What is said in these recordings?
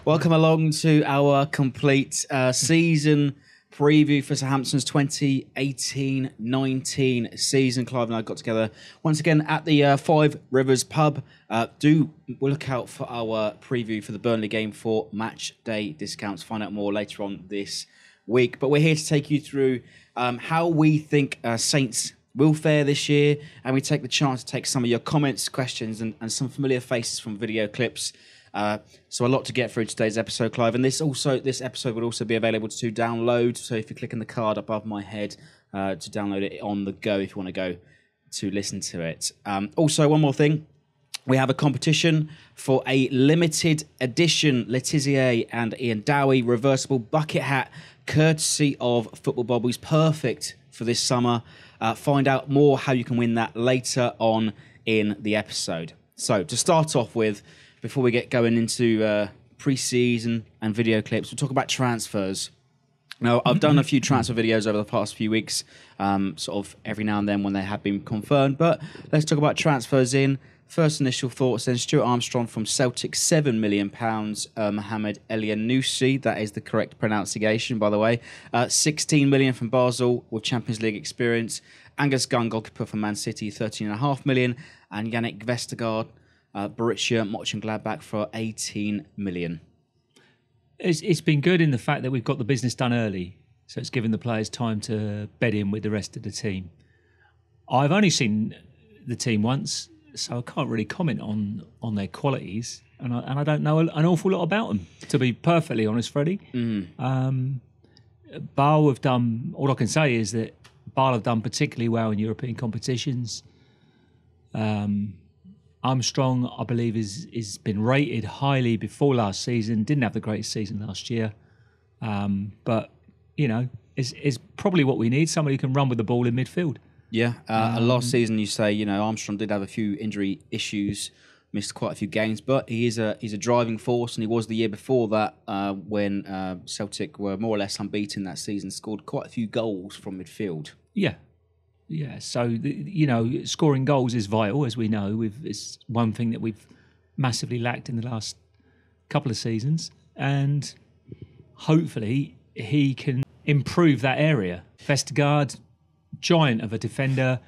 Welcome along to our complete season preview for Southampton's 2018-19 season. Clive and I got together once again at the Five Rivers pub. Do look out for our preview for the Burnley game for match day discounts. Find out more later on this week. But we're here to take you through how we think Saints will fare this year, and we take the chance to take some of your comments, questions, and some familiar faces from video clips. So a lot to get through today's episode, Clive. And this episode will also be available to download. So if you click on the card above my head to download it on the go, if you want to go to listen to it. Also, one more thing. We have a competition for a limited edition Letizia and Ian Dowie reversible bucket hat, courtesy of Football Bobbles. Perfect for this summer. Find out more how you can win that later on in the episode. So to start off with, before we get going into pre-season and video clips, we'll talk about transfers. Now, I've done a few transfer videos over the past few weeks, sort of every now and then when they have been confirmed. But let's talk about transfers in. First initial thoughts then. Stuart Armstrong from Celtic, £7 million. Mohamed Elyounoussi, that is the correct pronunciation, by the way. 16 million from Basel with Champions League experience. Angus Gunn, goalkeeper for Man City, 13.5 million. And Yannick Vestergaard, Borussia Mönchengladbach for 18 million. It's been good in the fact that we've got the business done early, so it's given the players time to bed in with the rest of the team. I've only seen the team once, so I can't really comment on their qualities, and I don't know an awful lot about them, to be perfectly honest, Freddie. Bale have done, all I can say is that Bale have done particularly well in European competitions. Armstrong, I believe, is been rated highly before last season. Didn't have the greatest season last year. But, you know, is probably what we need, somebody who can run with the ball in midfield. Yeah. Last season, you say, Armstrong did have a few injury issues, missed quite a few games, but he's a driving force, and he was the year before that when Celtic were more or less unbeaten that season, scored quite a few goals from midfield. Yeah, so, scoring goals is vital, as we know. It's one thing that we've massively lacked in the last couple of seasons. And hopefully he can improve that area. Vestergaard, giant of a defender,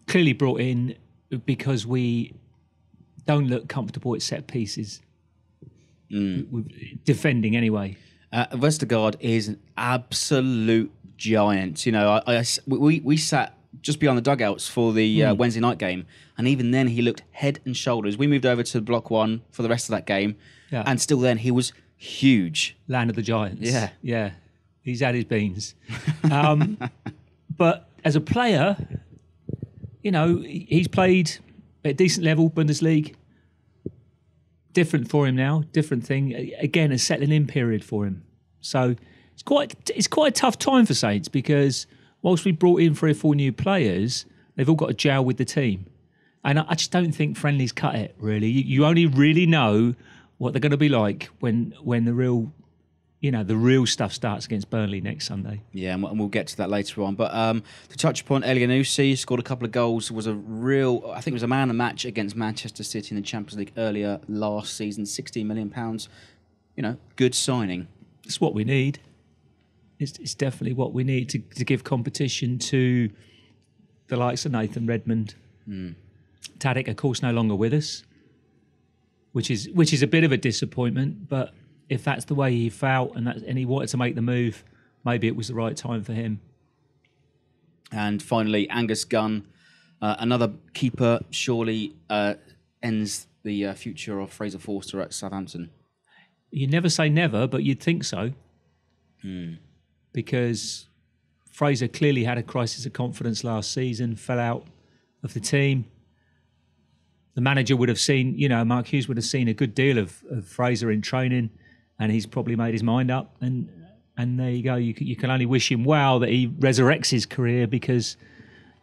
clearly brought in because we don't look comfortable at set pieces. Defending anyway. Vestergaard is an absolute giant. We sat just beyond the dugouts for the Wednesday night game, and even then he looked head and shoulders. We moved over to Block 1 for the rest of that game, and still then he was huge. Land of the Giants. Yeah. He's had his beans. But as a player, he's played at a decent level, Bundesliga. Different for him now, different thing. Again, a settling in period for him. So it's quite a tough time for Saints, because whilst we brought in 3 or 4 new players, they've all got to gel with the team. And I just don't think friendlies cut it, really. You only really know what they're going to be like when the real stuff starts against Burnley next Sunday. Yeah, and we'll get to that later on. But to touch upon Elyounoussi, scored a couple of goals, was I think it was a man of the match against Manchester City in the Champions League earlier last season, £16 million. Good signing. It's what we need. It's definitely what we need to give competition to the likes of Nathan Redmond. Tariq, of course, no longer with us, which is a bit of a disappointment. But if that's the way he felt and he wanted to make the move, maybe it was the right time for him. And finally, Angus Gunn, another keeper, surely ends the future of Fraser Forster at Southampton. You never say never, but you'd think so. Because Fraser clearly had a crisis of confidence last season, fell out of the team. The manager would have seen, Mark Hughes would have seen a good deal of Fraser in training, and he's probably made his mind up. And there you go. You can only wish him well that he resurrects his career, because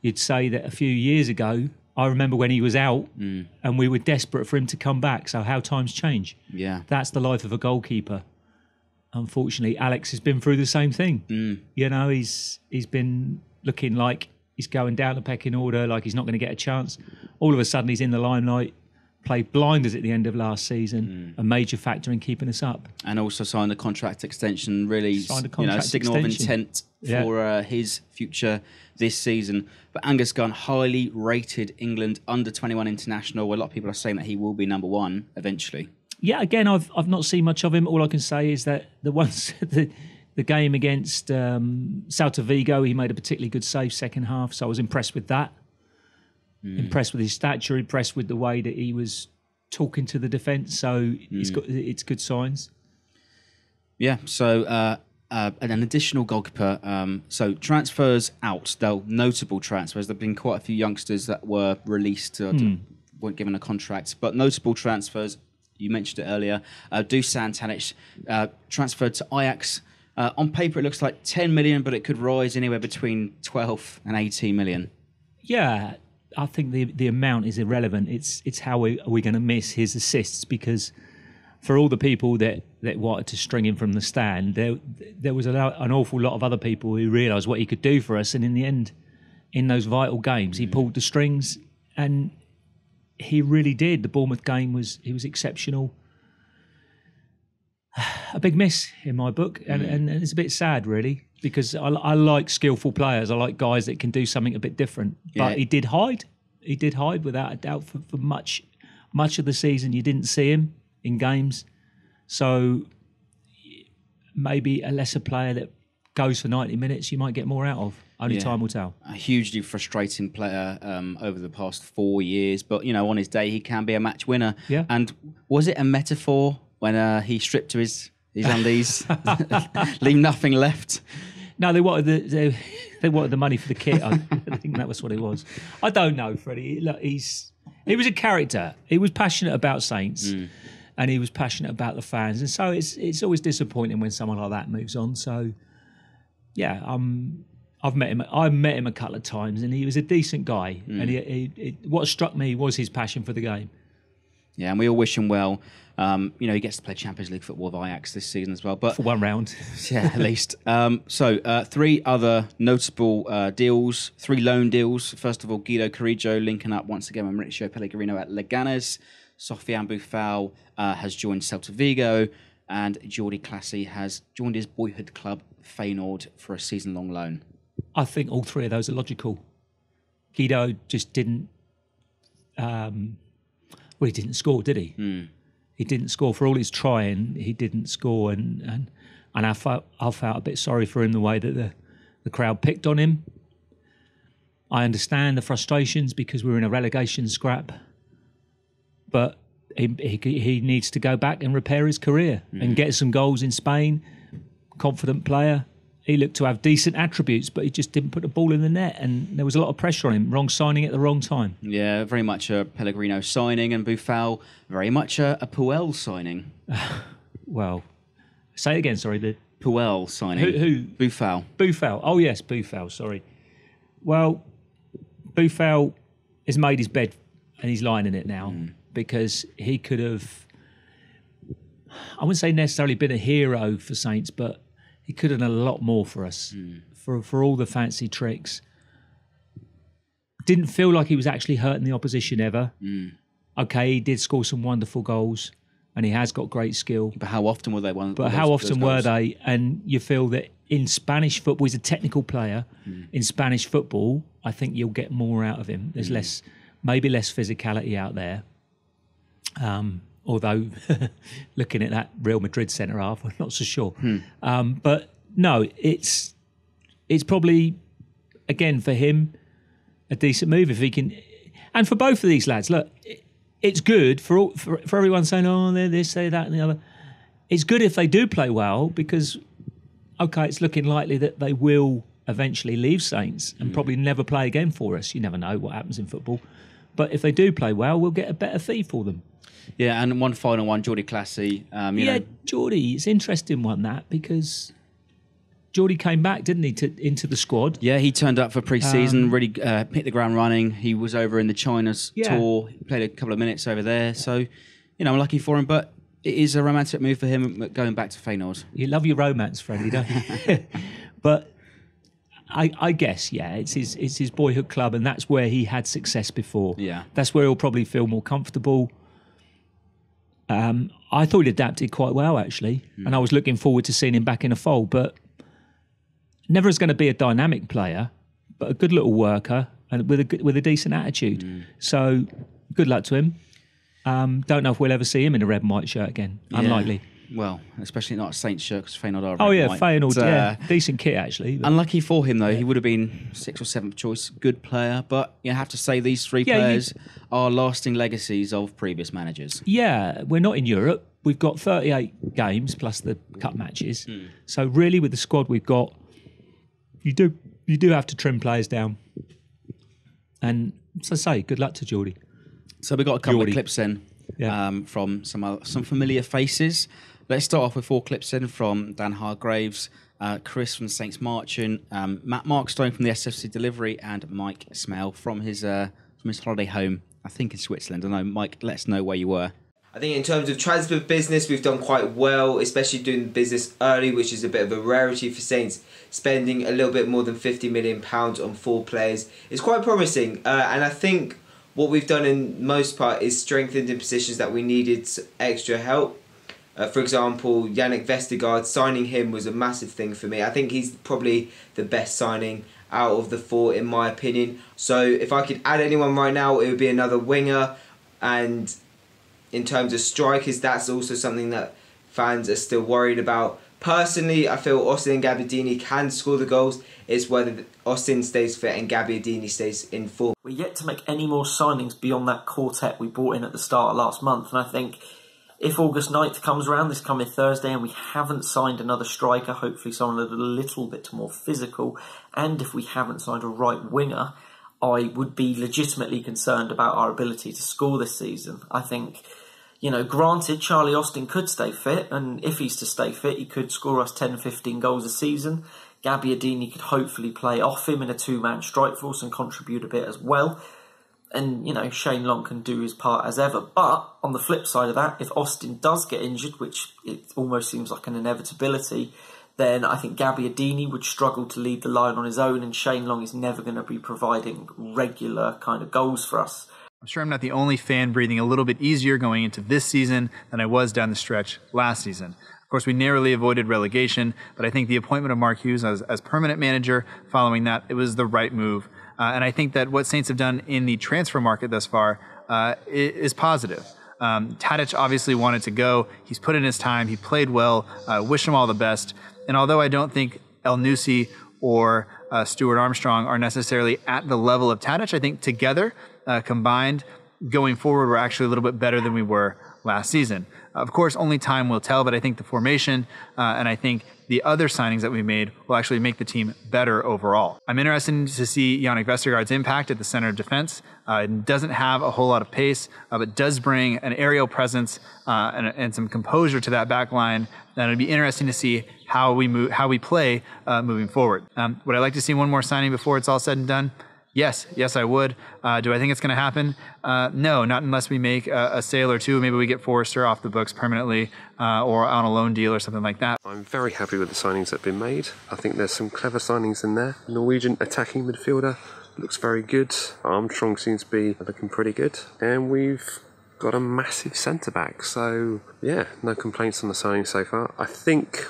you'd say that a few years ago, I remember when he was out and we were desperate for him to come back. So how times change. Yeah. That's the life of a goalkeeper. Unfortunately, Alex has been through the same thing. He's been looking like he's going down the pecking order, like he's not going to get a chance. All of a sudden, he's in the limelight, played blinders at the end of last season, a major factor in keeping us up. And also signed a contract extension, really signal of intent for his future this season. But Angus Gunn, highly rated England under-21 international. A lot of people are saying that he will be number one eventually. Yeah, again, I've not seen much of him. All I can say is that the game against Celta Vigo, he made a particularly good save second half, so I was impressed with that. Impressed with his stature, impressed with the way that he was talking to the defence, so it's good signs. Yeah, so an additional goalkeeper. So transfers out, though notable transfers. There have been quite a few youngsters that were released, weren't given a contract, but notable transfers. You mentioned it earlier. Hasan Tariq transferred to Ajax. On paper, it looks like 10 million, but it could rise anywhere between 12 and 18 million. Yeah, I think the amount is irrelevant. It's how are we going to miss his assists, because for all the people that wanted to string him from the stand, there was an awful lot of other people who realised what he could do for us, and in the end, in those vital games, he pulled the strings, and he really did. The Bournemouth game was exceptional. A big miss in my book, and it's a bit sad, really, because I like skillful players. I like guys that can do something a bit different. But he did hide. He did hide without a doubt for much of the season. You didn't see him in games, so maybe a lesser player that goes for 90 minutes, you might get more out of. Only time will tell. A hugely frustrating player over the past 4 years, but on his day he can be a match winner. Yeah. And was it a metaphor when he stripped to his undies, leave nothing left? No, they wanted the money for the kit. I think that was what it was. I don't know, Freddie. Look, he was a character. He was passionate about Saints, and he was passionate about the fans, and so it's always disappointing when someone like that moves on. So, yeah, I've met him. I've met him a couple of times, and he was a decent guy. And what struck me was his passion for the game. Yeah, and we all wish him well. He gets to play Champions League football with Ajax this season as well. But for one round. Yeah, at least. So 3 other notable deals, 3 loan deals. First of all, Guido Carrillo linking up once again with Mauricio Pellegrino at Leganes. Sofiane Boufal has joined Celta Vigo. And Geordi Classy has joined his boyhood club, Feyenoord, for a season-long loan. I think all 3 of those are logical. Guido just didn't... he didn't score, did he? He didn't score. For all his trying, he didn't score, and I felt a bit sorry for him, the way that the crowd picked on him. I understand the frustrations because we're in a relegation scrap, but he needs to go back and repair his career and get some goals in Spain. Confident player. He looked to have decent attributes, but he just didn't put the ball in the net, and there was a lot of pressure on him. Wrong signing at the wrong time. Yeah, very much a Pellegrino signing, and Boufal very much a Puel signing. Well, say it again, sorry. The Puel signing. Who? Boufal. Boufal. Oh, yes, Boufal, sorry. Well, Boufal has made his bed, and he's lying in it now, because he could have, I wouldn't say necessarily been a hero for Saints, but he could have done a lot more for us, for all the fancy tricks. Didn't feel like he was actually hurting the opposition ever. Okay, he did score some wonderful goals, and he has got great skill. But how often were they? How often were they? And you feel that in Spanish football, he's a technical player. In Spanish football, I think you'll get more out of him. There's maybe less physicality out there. Although, looking at that Real Madrid centre half, I'm not so sure. But no, it's probably, again, for him, a decent move if he can. And for both of these lads, look, it's good for everyone saying, oh, they're this, they're that, and the other. It's good if they do play well, because, okay, it's looking likely that they will eventually leave Saints and probably never play again for us. You never know what happens in football. But if they do play well, we'll get a better fee for them. Yeah, and one final one, Geordi Classy. Geordi, it's an interesting one, that, because Geordi came back, didn't he, into the squad? Yeah, he turned up for pre-season, really hit the ground running. He was over in the China's tour, he played a couple of minutes over there. So, I'm lucky for him, but it is a romantic move for him going back to Feyenoord. You love your romance, Freddie, don't you? But I guess, it's his boyhood club, and that's where he had success before. Yeah. That's where he'll probably feel more comfortable. I thought he adapted quite well, actually. And I was looking forward to seeing him back in the fold. But never is going to be a dynamic player, but a good little worker and with a decent attitude. So good luck to him. Don't know if we'll ever see him in a red and white shirt again. Yeah. Unlikely. Well, especially not a Saints shirt because Feyenoord are red Oh, yeah, and white. Feyenoord, yeah. Decent kit, actually. But Unlucky for him, though. He would have been 6th or 7th choice. Good player. But you have to say these three players are lasting legacies of previous managers. yeah, we're not in Europe. We've got 38 games plus the cup matches. So really, with the squad we've got, you do have to trim players down. And so say, good luck to Geordi. So we've got a couple of Geordi. clips in Yeah. from some familiar faces. Let's start off with 4 clips in from Dan Hargraves, Chris from the Saints Marching, Matt Markstone from the SFC Dellivery, and Mike Smale from his holiday home, I think in Switzerland. I don't know, Mike, let us know where you were. I think in terms of transfer business, we've done quite well, especially doing the business early, which is a bit of a rarity for Saints. Spending a little bit more than £50 million on 4 players is quite promising. And I think what we've done in most part is strengthened in positions that we needed extra help. For example, Yannick Vestergaard, signing him was a massive thing for me. I think he's probably the best signing out of the 4 in my opinion. So if I could add anyone right now, it would be another winger. And in terms of strikers, that's also something that fans are still worried about. Personally, I feel Austin and Gabbiadini can score the goals. It's whether Austin stays fit and Gabbiadini stays in form. We're yet to make any more signings beyond that quartet we brought in at the start of last month. And I think if August 9th comes around, this coming Thursday, and we haven't signed another striker, hopefully someone a little bit more physical, and if we haven't signed a right winger, I would be legitimately concerned about our ability to score this season. I think, you know, granted, Charlie Austin could stay fit, and if he's to stay fit, he could score us 10, 15 goals a season. Gabbiadini could hopefully play off him in a 2-man strike force and contribute a bit as well. And, you know, Shane Long can do his part as ever. But on the flip side of that, if Austin does get injured, which it almost seems like an inevitability, then I think Gabbiadini would struggle to lead the line on his own, and Shane Long is never going to be providing regular kind of goals for us. I'm sure I'm not the only fan breathing a little bit easier going into this season than I was down the stretch last season. Of course, we narrowly avoided relegation, but I think the appointment of Mark Hughes as permanent manager following that, it was the right move. And I think that what Saints have done in the transfer market thus far is positive. Tadic obviously wanted to go. He's put in his time. He played well. Wish him all the best. And although I don't think El Nussi or Stuart Armstrong are necessarily at the level of Tadic, I think together, combined, going forward, we're actually a little bit better than we were last season. Of course, only time will tell, but I think the formation and I think the other signings that we made will actually make the team better overall. I'm interested to see Yannick Vestergaard's impact at the center of defense. It doesn't have a whole lot of pace, but does bring an aerial presence and some composure to that back line. And it'd be interesting to see how we play moving forward. Would I like to see one more signing before it's all said and done? Yes, I would. Do I think it's going to happen? No, not unless we make a sale or two. Maybe we get Forrester off the books permanently or on a loan deal or something like that. I'm very happy with the signings that have been made. I think there's some clever signings in there. Norwegian attacking midfielder looks very good. Armstrong seems to be looking pretty good. And we've got a massive centre-back. So, yeah, no complaints on the signing so far. I think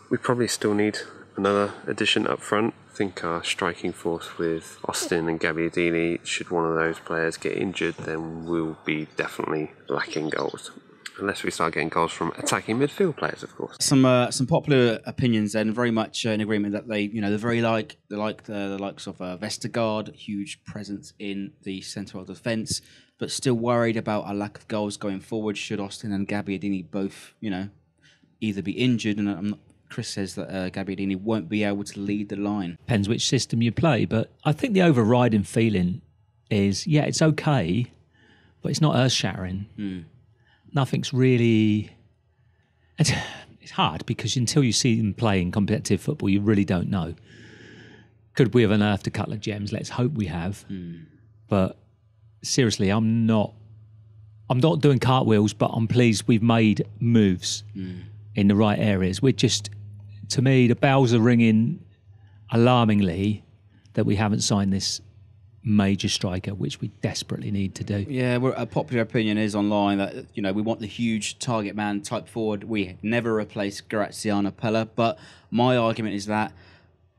we probably still need another addition up front. I think our striking force with Austin and Gabbiadini, should one of those players get injured, then we'll be definitely lacking goals. Unless we start getting goals from attacking midfield players, of course. Some popular opinions and very much in agreement that they're very like the likes of Vestergaard, huge presence in the centre of defence, but still worried about a lack of goals going forward. Should Austin and Gabbiadini both, either be injured, and Chris says that Gabbiadini won't be able to lead the line. Depends which system you play, but I think the overriding feeling is, yeah, it's okay, but it's not earth-shattering. Nothing's really... It's hard because until you see them playing competitive football, you really don't know. Could we have unearthed a couple of gems? Let's hope we have. But seriously, I'm not doing cartwheels, but I'm pleased we've made moves in the right areas. We're just... To me, the bells are ringing alarmingly that we haven't signed this major striker, which we desperately need to do. Yeah, a popular opinion is online that we want the huge target man type forward. We never replace Graziano Pella, but my argument is that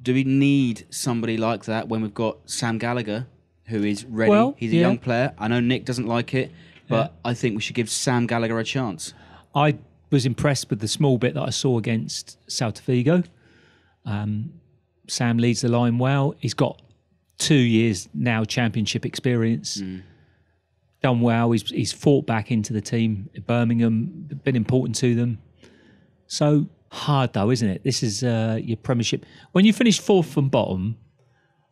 do we need somebody like that when we've got Sam Gallagher, who is ready? Well, he's a young player. I know Nick doesn't like it, but I think we should give Sam Gallagher a chance. I was impressed with the small bit that I saw against Celta Vigo. Sam leads the line well. He's got 2 years now championship experience. Done well. He's fought back into the team at Birmingham, been important to them. So hard though, isn't it? This is your Premiership. When you finish fourth from bottom,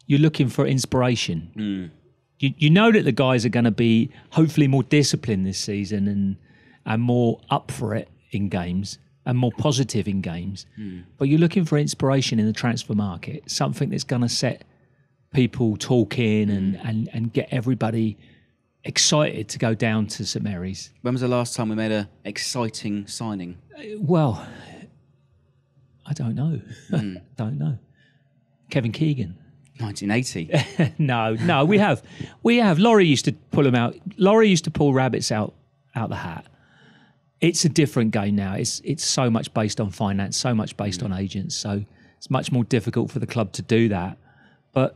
you're looking for inspiration. You know that the guys are going to be hopefully more disciplined this season and more up for it in games and more positive in games. But you're looking for inspiration in the transfer market, something that's going to set people talking and get everybody excited to go down to St Mary's. When was the last time we made an exciting signing? Well, I don't know. Don't know. Kevin Keegan. 1980. No, we have. Laurie used to pull them out. Laurie used to pull rabbits out the hat. It's a different game now. It's so much based on finance, so much based on agents. So it's much more difficult for the club to do that. But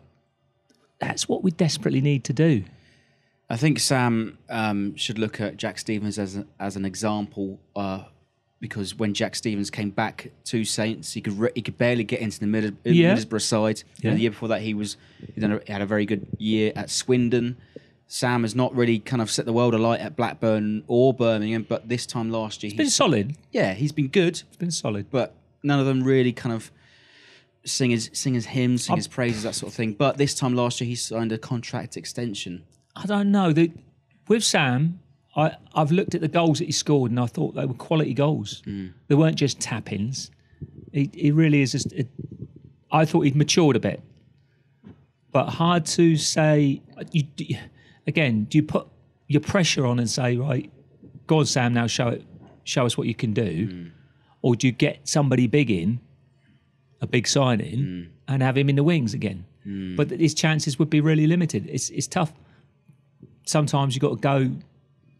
that's what we desperately need to do. I think Sam should look at Jack Stevens as an example, because when Jack Stevens came back to Saints, he could barely get into the Middlesbrough side. Yeah. And the year before that, he had a very good year at Swindon. Sam has not really kind of set the world alight at Blackburn or Birmingham, but this time last year... He's been solid. Yeah, he's been good. He's been solid. But none of them really kind of sing his hymns, sing his praises, that sort of thing. But this time last year, he signed a contract extension. I don't know. With Sam, I've looked at the goals that he scored and I thought they were quality goals. They weren't just tap-ins. He really is just... I thought he'd matured a bit. But hard to say... Again, do you put your pressure on and say, right, go on, Sam, now show us what you can do? Or do you get somebody big in, a big signing, and have him in the wings again? But his chances would be really limited. It's tough. Sometimes you've got to go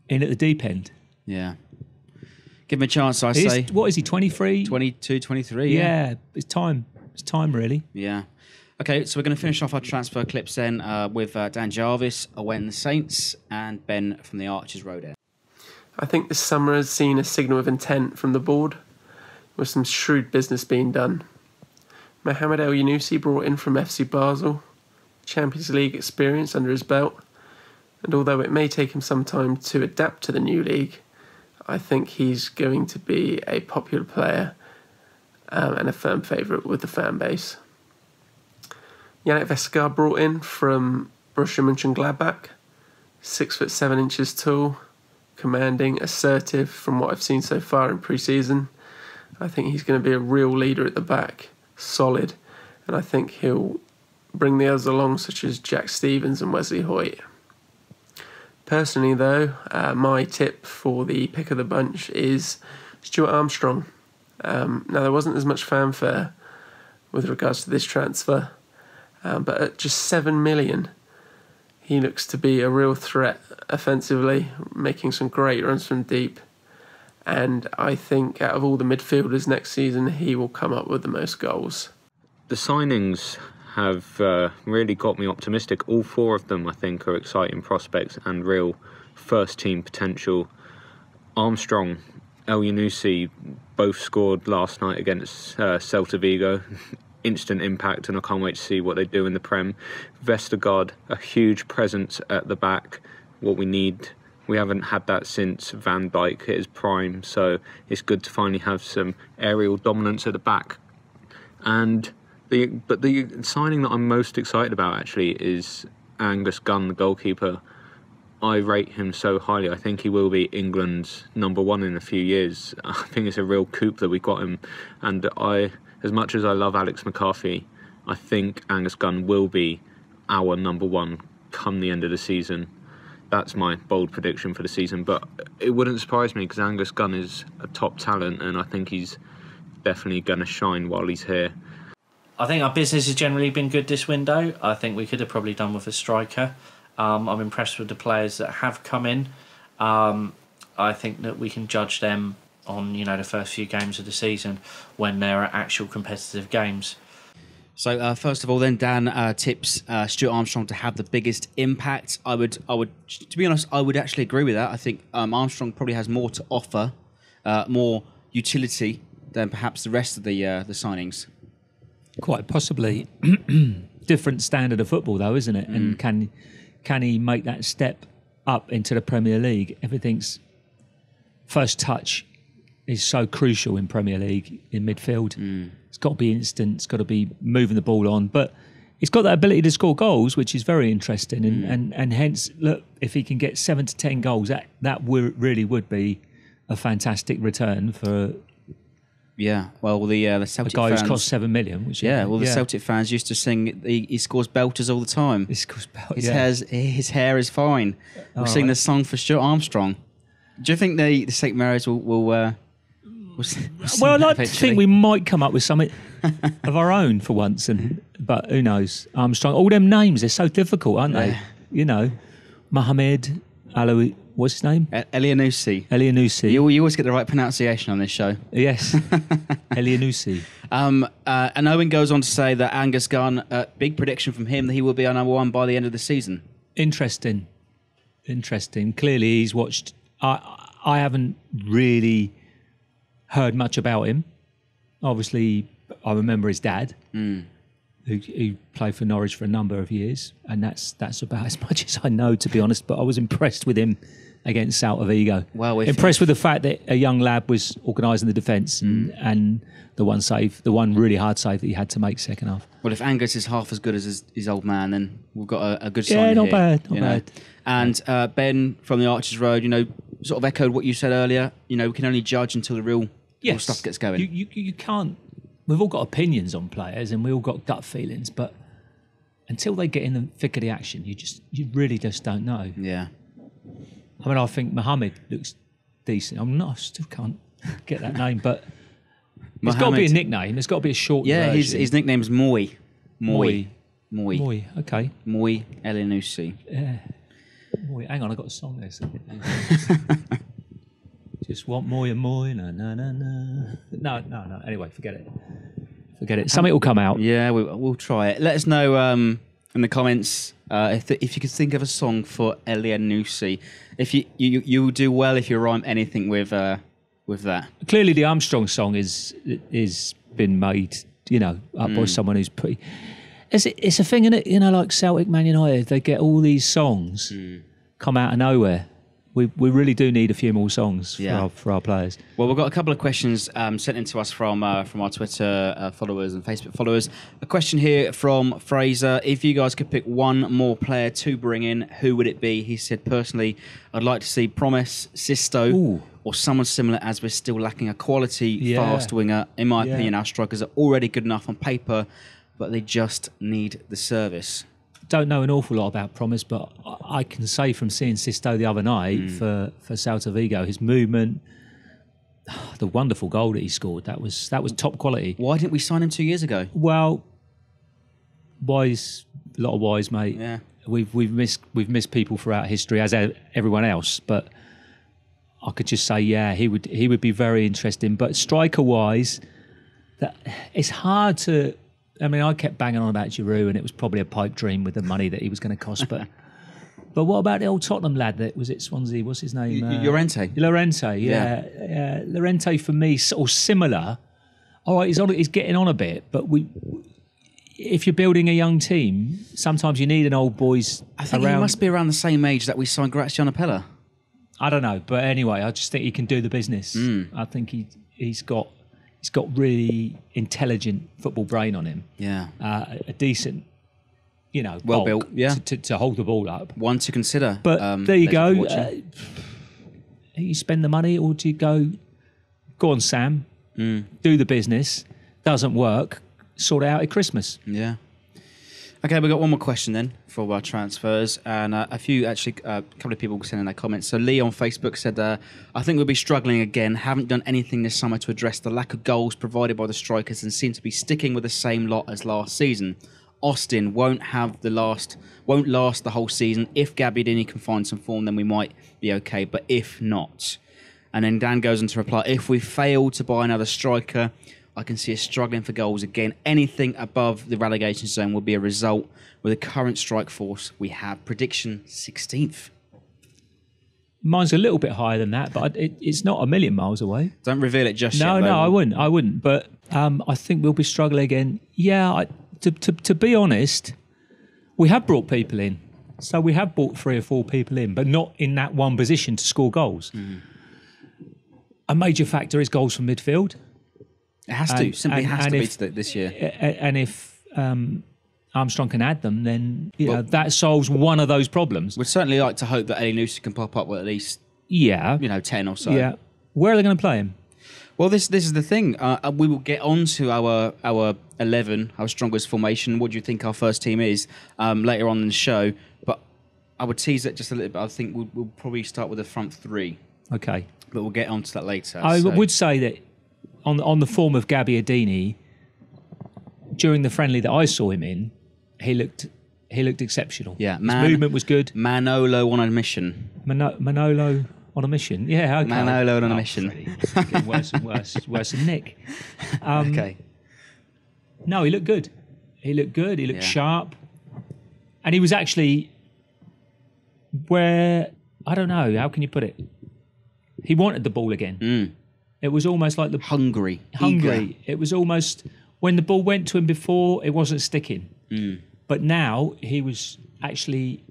in at the deep end. Yeah. Give him a chance, I say. What is he, 23? 22, 23, yeah. It's time. It's time, really. Yeah. Okay, so we're going to finish off our transfer clips then with Dan Jarvis, Owen the Saints, and Ben from the Archers Road End. I think this summer has seen a signal of intent from the board, with some shrewd business being done. Mohamed El Yunusi brought in from FC Basel, Champions League experience under his belt, and although it may take him some time to adapt to the new league, I think he's going to be a popular player and a firm favourite with the fan base. Yannick Vestergaard brought in from Borussia Mönchengladbach, 6'7" tall, commanding, assertive from what I've seen so far in pre-season. I think he's going to be a real leader at the back, solid, and I think he'll bring the others along, such as Jack Stevens and Wesley Hoyt. Personally, though, my tip for the pick of the bunch is Stuart Armstrong. Now, there wasn't as much fanfare with regards to this transfer, but at just 7 million, he looks to be a real threat offensively, making some great runs from deep. And I think out of all the midfielders next season, he will come up with the most goals. The signings have really got me optimistic. All four of them, I think, are exciting prospects and real first-team potential. Armstrong, El Yunusi both scored last night against Celta Vigo. Instant impact, and I can't wait to see what they do in the Prem. Vestergaard, a huge presence at the back, what we need. We haven't had that since Van Dijk hit his prime, so it's good to finally have some aerial dominance at the back. And the signing that I'm most excited about actually is Angus Gunn, the goalkeeper. I rate him so highly. I think he will be England's #1 in a few years. I think it's a real coup that we got him, and as much as I love Alex McCarthy, I think Angus Gunn will be our #1 come the end of the season. That's my bold prediction for the season, but it wouldn't surprise me because Angus Gunn is a top talent and I think he's definitely going to shine while he's here. I think our business has generally been good this window. I think we could have probably done with a striker. I'm impressed with the players that have come in. I think that we can judge them on the first few games of the season when there are actual competitive games. So first of all, then Dan tips Stuart Armstrong to have the biggest impact. I would, to be honest, I would actually agree with that. I think Armstrong probably has more to offer, more utility than perhaps the rest of the signings. Quite possibly. Different standard of football, though, isn't it? And can he make that step up into the Premier League? Everything's first touch is so crucial in Premier League, in midfield. It's got to be instant. It's got to be moving the ball on. But he's got that ability to score goals, which is very interesting. And hence, look, if he can get 7 to 10 goals, that really would be a fantastic return for... Yeah, well, the Celtic guy fans, who's cost 7 million. Which the Celtic fans used to sing he scores belters all the time. He scores belters. His hair is fine. We'll sing the song for Stuart Armstrong. Do you think the St Mary's will well, I'd like to think we might come up with something of our own for once, but who knows? Armstrong. All them names, they're so difficult, aren't they? Mohamed Alaoui. What's his name? Elianusi. You always get the right pronunciation on this show. Yes. Elianusi. And Owen goes on to say that Angus Gunn, big prediction from him that he will be our number one by the end of the season. Interesting. Clearly he's watched... I haven't really heard much about him. Obviously, I remember his dad, who played for Norwich for a number of years, and that's about as much as I know, to be honest. But I was impressed with him against Celta Vigo. Well, impressed with the fact that a young lad was organising the defence and the one really hard save that he had to make second half. Well, if Angus is half as good as his old man, then we've got a good sign here. Not bad. And Ben from the Archers Road, sort of echoed what you said earlier. We can only judge until the real stuff gets going. You can't. We've all got opinions on players and we all got gut feelings, but until they get in the thick of the action, you really just don't know. Yeah. I mean, I think Mohammed looks decent. I still can't get that name, but it's got to be a nickname. There's got to be a short version. His nickname's Moi. Okay. Moi Elianusi. Yeah. Moi. Hang on, I got a song there. Just want more and more. No. Anyway, forget it. Something will come out. Yeah, we'll try it. Let us know in the comments if you could think of a song for Elianusi. If you will do well if you rhyme anything with that. Clearly, the Armstrong song is been made, up by someone who's pretty. It's a thing, isn't it? Like Celtic, Man United, they get all these songs come out of nowhere. We really do need a few more songs for our players. Well, we've got a couple of questions sent in to us from our Twitter followers and Facebook followers. A question here from Fraser. If you guys could pick one more player to bring in, who would it be? He said, personally, I'd like to see Promise, Sisto, or someone similar, as we're still lacking a quality fast winger. In my opinion, our strikers are already good enough on paper, but they just need the service. Don't know an awful lot about Promise, but I can say from seeing Sisto the other night for Celta Vigo, his movement, the wonderful goal that he scored, that was top quality. Why didn't we sign him 2 years ago? Well, Wise, a lot of Wise, mate. Yeah, we've missed people throughout history, as everyone else, but I could just say, he would be very interesting. But striker wise, it's hard to. I mean, I kept banging on about Giroud, and it was probably a pipe dream with the money that he was going to cost. But what about the old Tottenham lad that was at Swansea? What's his name? Llorente. Yeah. Llorente for me, or similar. All right, he's getting on a bit, but if you're building a young team, sometimes you need an old boys. I think he must be around the same age that we signed Graziano Pella. I don't know, but anyway, I just think he can do the business. I think he's got really intelligent football brain on him. Yeah. A decent, well built. Yeah. To hold the ball up. One to consider. But there you go. You spend the money, or do you go on, Sam, do the business, doesn't work, sort it out at Christmas. Yeah. Okay, we've got one more question then for our transfers, and a couple of people sending their comments. So Lee on Facebook said, I think we'll be struggling again, haven't done anything this summer to address the lack of goals provided by the strikers and seem to be sticking with the same lot as last season. Austin won't last the whole season. If Gabbiadini can find some form, then we might be okay, but if not. And then Dan goes on to reply, if we fail to buy another striker, I can see us struggling for goals again. Anything above the relegation zone will be a result with the current strike force we have. Prediction 16th. Mine's a little bit higher than that, but it's not a million miles away. Don't reveal it just yet. No, I wouldn't. But I think we'll be struggling again. Yeah, to be honest, we have brought people in. So we have brought 3 or 4 people in, but not in that one position to score goals. A major factor is goals from midfield. It has to. Simply has to be this year. And if Armstrong can add them, then that solves one of those problems. We'd certainly like to hope that Elyounoussi can pop up with at least 10 or so. Yeah. Where are they going to play him? Well, this is the thing. We will get on to our 11, our strongest formation. What do you think our first team is later on in the show? But I would tease it just a little bit. I think we'll probably start with the front 3. Okay. But we'll get on to that later. I would say that on the form of Gabbiadini, during the friendly that I saw him in, he looked exceptional. Yeah, his movement was good. Manolo on a mission. Manolo on a mission. Yeah, okay. Manolo on a mission. It's getting worse and worse than Nick. Okay. No, he looked good. He looked sharp, and he was actually where I don't know. How can you put it? He wanted the ball again. It was almost like hungry. Eager. It was almost when the ball went to him before, it wasn't sticking. But now he was actually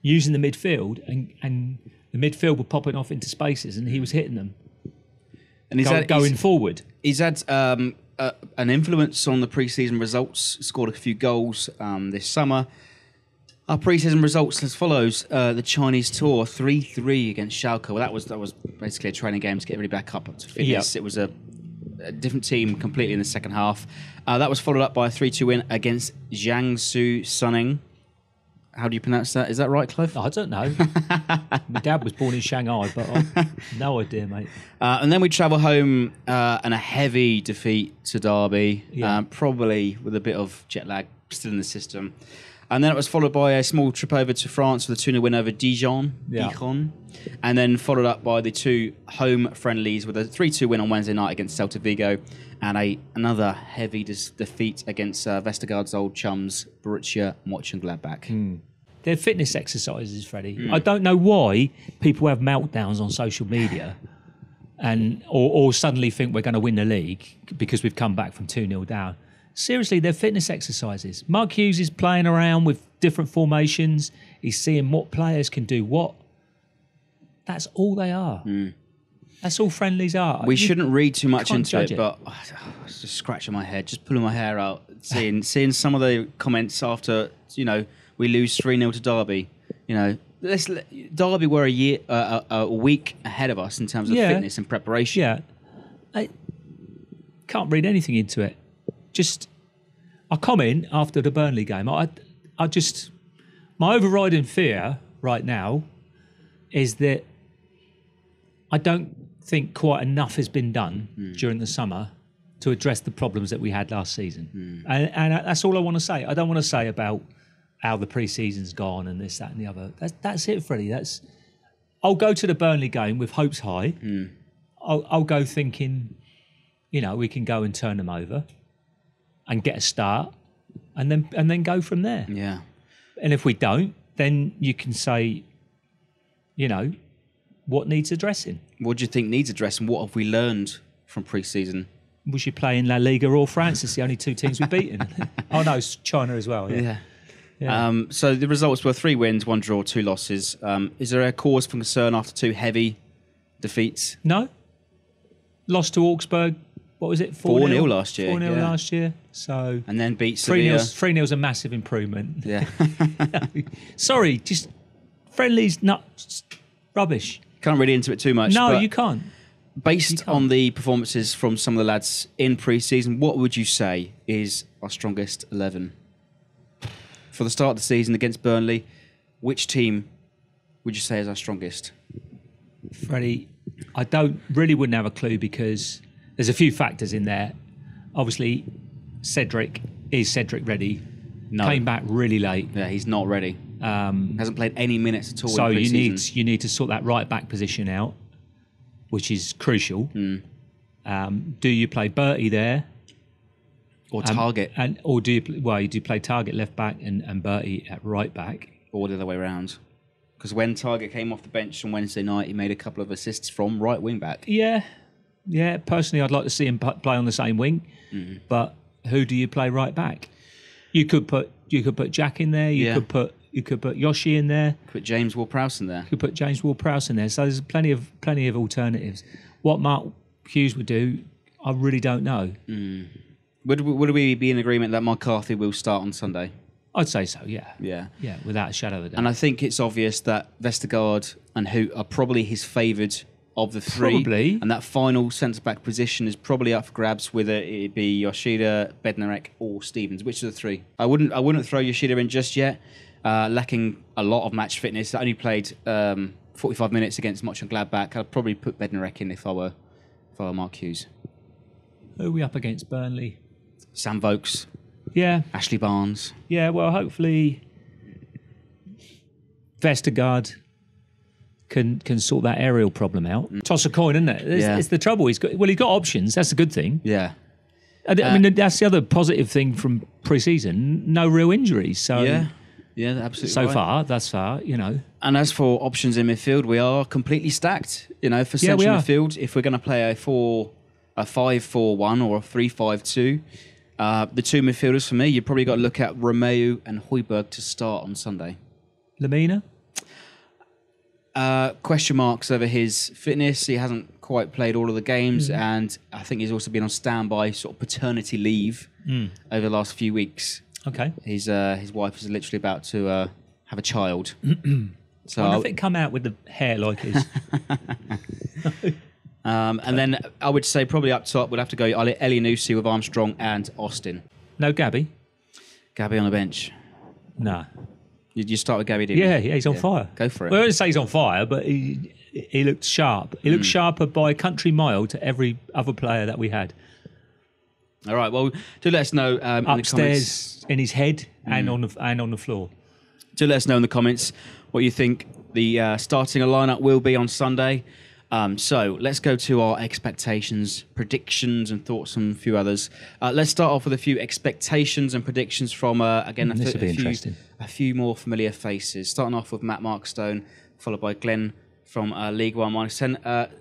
using the midfield, and the midfield were popping off into spaces, and he was hitting them. And going forward. He's had an influence on the preseason results. Scored a few goals this summer. Our pre-season results as follows: the Chinese tour 3-3 against Schalke. Well, that was basically a training game to get everybody back up to fitness. It was a different team completely in the second half. That was followed up by a 3-2 win against Jiangsu Suning. How do you pronounce that? Is that right, Clive? I don't know. My dad was born in Shanghai, but I've no idea, mate. And then we travel home and a heavy defeat to Derby, probably with a bit of jet lag still in the system. And then it was followed by a small trip over to France with a 2-0 win over Dijon. And then followed up by the 2 home friendlies with a 3-2 win on Wednesday night against Celta Vigo and another heavy defeat against Vestergaard's old chums, Borussia Mönchengladbach. They're fitness exercises, Freddie. I don't know why people have meltdowns on social media or suddenly think we're going to win the league because we've come back from 2-0 down. Seriously, they're fitness exercises. Mark Hughes is playing around with different formations. He's seeing what players can do what. That's all they are. That's all friendlies are. We shouldn't read too much into it, but I was just scratching my head, just pulling my hair out, seeing some of the comments after we lose 3-0 to Derby. Derby were a week ahead of us in terms of fitness and preparation. Yeah, I can't read anything into it. I comment after the Burnley game. My overriding fear right now is that I don't think quite enough has been done during the summer to address the problems that we had last season. And that's all I want to say. I don't want to say about how the pre-season's gone and this, that and the other. That's it, Freddie. I'll go to the Burnley game with hopes high. I'll go thinking, we can go and turn them over and get a start, and then go from there. Yeah. And if we don't, then you can say, what needs addressing. What do you think needs addressing? What have we learned from pre-season? We should play in La Liga or France. It's the only 2 teams we've beaten. Oh no, it's China as well. Yeah. So the results were 3 wins, 1 draw, 2 losses. Is there a cause for concern after 2 heavy defeats? No. Lost to Augsburg. What was it? 4-0 last year. 4-0 last year. So and then beat Sevilla. 3-0's a massive improvement. Yeah. Sorry, just friendlies, nuts, rubbish. Can't read into it too much. No, you can't. Based on the performances from some of the lads in pre-season, what would you say is our strongest 11? for the start of the season against Burnley, which team would you say is our strongest? Freddie, I wouldn't have a clue because there's a few factors in there. Obviously, Cedric ready? No. Came back really late. Yeah, he's not ready. Hasn't played any minutes at all. So in you need to sort that right back position out, which is crucial. Do you play Bertie there? Or Target. Or do you play Target left back and Bertie at right back? Or the other way around. Because when Target came off the bench on Wednesday night, he made a couple of assists from right wing back. Yeah. Personally, I'd like to see him play on the same wing. But who do you play right back? You could put Jack in there. You could put Yoshi in there. Put James Ward-Prowse in there. You could put James Ward-Prowse in there. So there's plenty of alternatives. What Mark Hughes would do, I really don't know. Would we be in agreement that McCarthy will start on Sunday? I'd say so, yeah. Yeah, without a shadow of a doubt. And I think it's obvious that Vestergaard and Hoot are probably his favoured of the three. Probably. And that final centre-back position is probably up for grabs, whether it be Yoshida, Bednarek or Stevens. Which of the three? I wouldn't throw Yoshida in just yet. Lacking a lot of match fitness. I only played 45 minutes against Mönchengladbach. I'd probably put Bednarek in if I were Mark Hughes. Who are we up against? Burnley. Sam Vokes. Yeah. Ashley Barnes. Yeah, well, hopefully Vestergaard can sort that aerial problem out. Toss a coin, isn't it? It's the trouble. He's got options. That's a good thing. Yeah. I mean, that's the other positive thing from pre-season. No real injuries. So yeah, absolutely. So right. thus far, And as for options in midfield, we are completely stacked. For central midfield, if we're going to play a 5-4-1 or a 3-5-2, the two midfielders for me, you've probably got to look at Romeu and Højbjerg to start on Sunday. Lemina? Question marks over his fitness. He hasn't quite played all of the games, and I think he's also been on standby, sort of paternity leave over the last few weeks. Okay. His wife is literally about to have a child. So I wonder if it come out with the hair like his. And then I would say probably up top we'll have to go Elyounoussi with Armstrong and Austin. No Gabby? Gabby on the bench. No. You start with Gabby, didn't you? Yeah, he's on fire. Go for it. Well, I wouldn't say he's on fire, but he looked sharp. He looked sharper by a country mile to every other player that we had. All right, well, do let us know upstairs in his head and on the floor. Do let us know in the comments what you think the starting lineup will be on Sunday. So let's go to our expectations, predictions, and thoughts on a few others. Let's start off with a few expectations and predictions from again a few more familiar faces. Starting off with Matt Markstone, followed by Glen from League One -10.